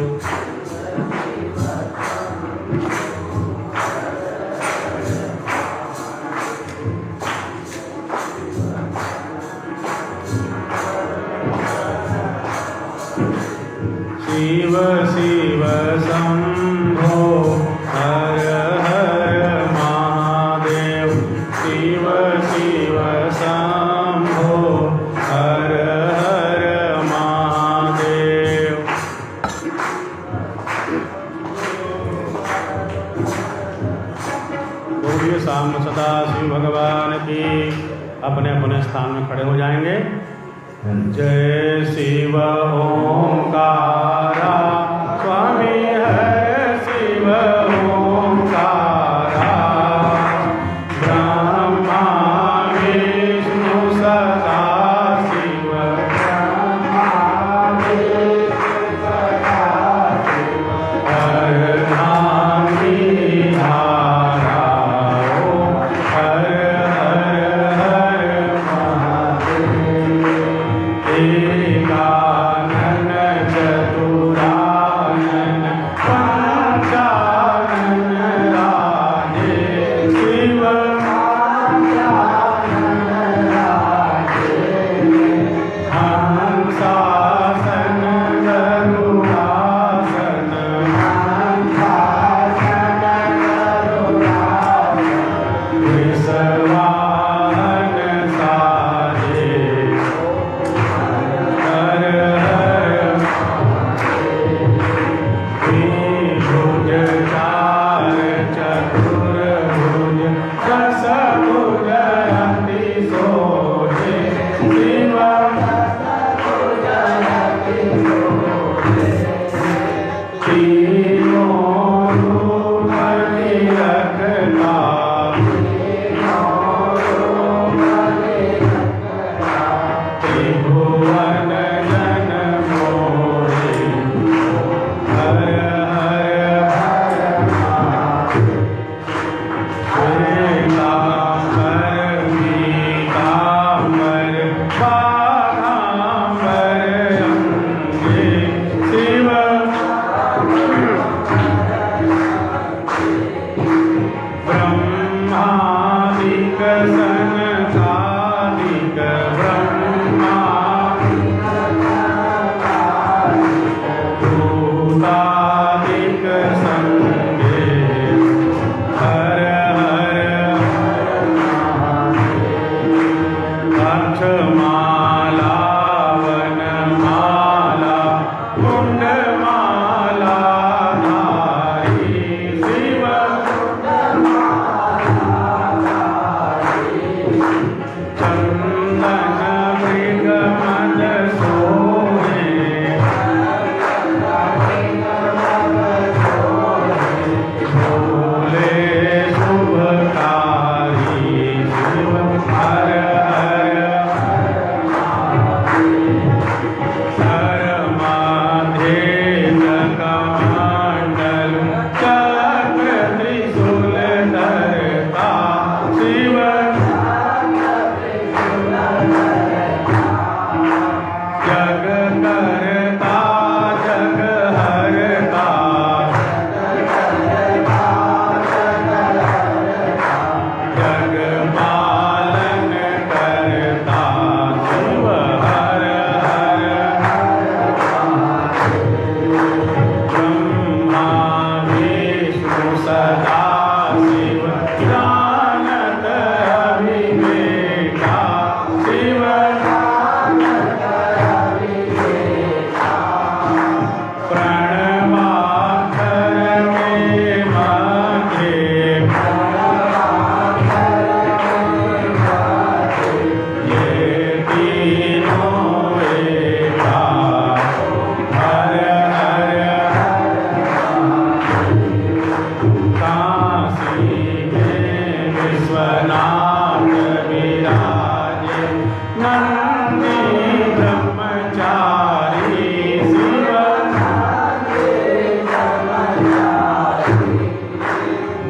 शिव शिव शंभो हर हर महादेव, शिव शिव शंभो हर हर महादेव। भगवान की। अपने अपने स्थान में खड़े हो जाएंगे। जय शिव ओंकारा स्वामी है शिव ओंकारा ब्रह्मा विष्णु सदा शिव हर नाम की धारा ओम हर हर एकानन चतुरानन पंचानन राजे शिव हंसासन गरुडासन विषवाहन साजे हर हर भुज चार चतुर्भुज दशभुज अति सोजे शिव तीनों रूप निरखता त्रिभुवन जन मोरे हर श्वेतांबर पीतांबर बाघांबर अंगे शिव ब्रह्मादिक सनकादिक ब्रह्मा भूतादिक संगे हर हर अक्षमाला वनमाला कुंडमाला धारी शिव चंदन मृग मद सोहे भोले शुभकारी शिव हर हर माधे जगमंडल चक्र त्रिशूल धरता शिव जग करता जग हरता जग पालन करता शिव हर हर ब्रह्मा विष्णु सदा शिव जानत अभिवेका शिव प्रणवाक्षर में मध्य ये तीनों एका हर हर काशी में विश्वनाथ विराजे नंदी ब्रह्मचारी शिव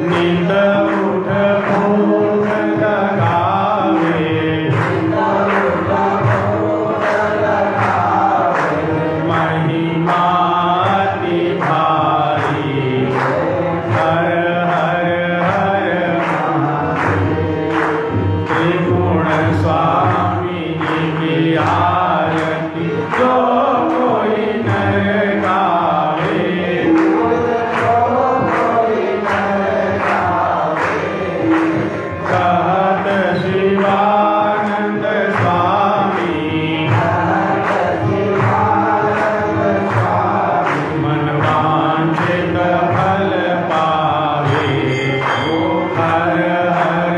नित उठ भोग लगावे महिमा अति भारी हर हर हर त्रिगुण स्वामी जी की आरती जो कोई नर गावे कहत शिवानंद स्वामी मन वांछित फल पावे हर हर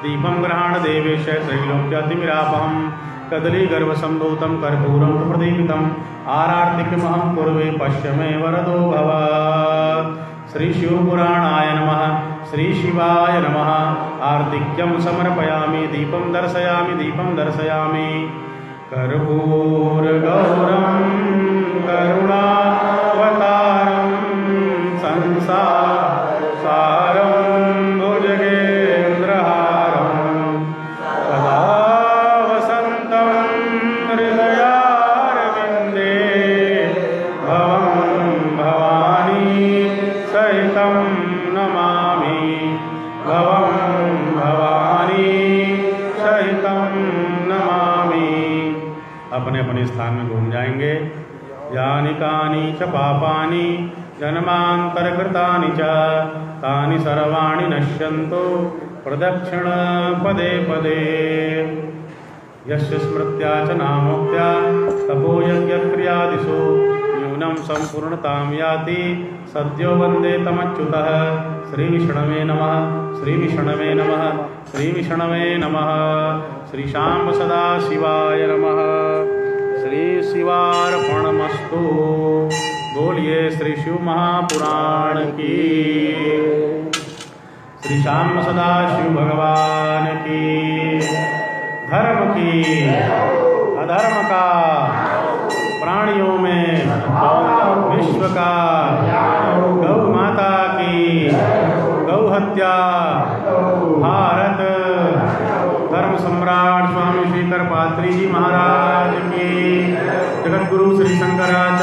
दीपं गृहाण देवेश त्रैलोक्यातिमिरापहं कदलीगर्भसम्भूतं कर्पूरं तु प्रदीपितम् आरार्तिकमहं कुर्वे पश्य मे वरदो भव। श्री शिवपुराणाय नमः। श्री शिवाय नमः। आर्तिक्यं समर्पयामि दीपं दर्शयामि कर्पूरगौरं करुणावतारं संसारसारं भुजगेन्द्रहारं सदा वसन्तं हृदयारविन्दे भवं भवानी सहितं नमामि भवं भवानी सहितं नमामि। अपने अपने स्थान में घूम जाएंगे। यानि कानि च पापानि जन्मान्तरकृतानि च तानि सर्वाणि नश्यन्तु प्रदक्षिण पदे पदे। यस्य स्मृत्या च नामोक्त्या तपोयज्ञक्रियादिषु न्यूनं सम्पूर्णतां याति सद्यो वन्दे तमच्युतः। श्रीविष्णवे नमः। श्रीविष्णवे नमः। श्रीविष्णवे नमः। श्री शाम्ब सदा शिवाय नमः। श्री शिवार्पणमस्तु। बोलिए श्री शिव महापुराण की। श्री शाम्ब सदा शिव भगवान की। धर्म की अधर्म का प्राणियों में विश्व का गौ माता की गौ हत्या भारत धर्म सम्राट स्वामी श्री करपात्री जी महाराज की। जगत गुरु श्री शंकराचार्य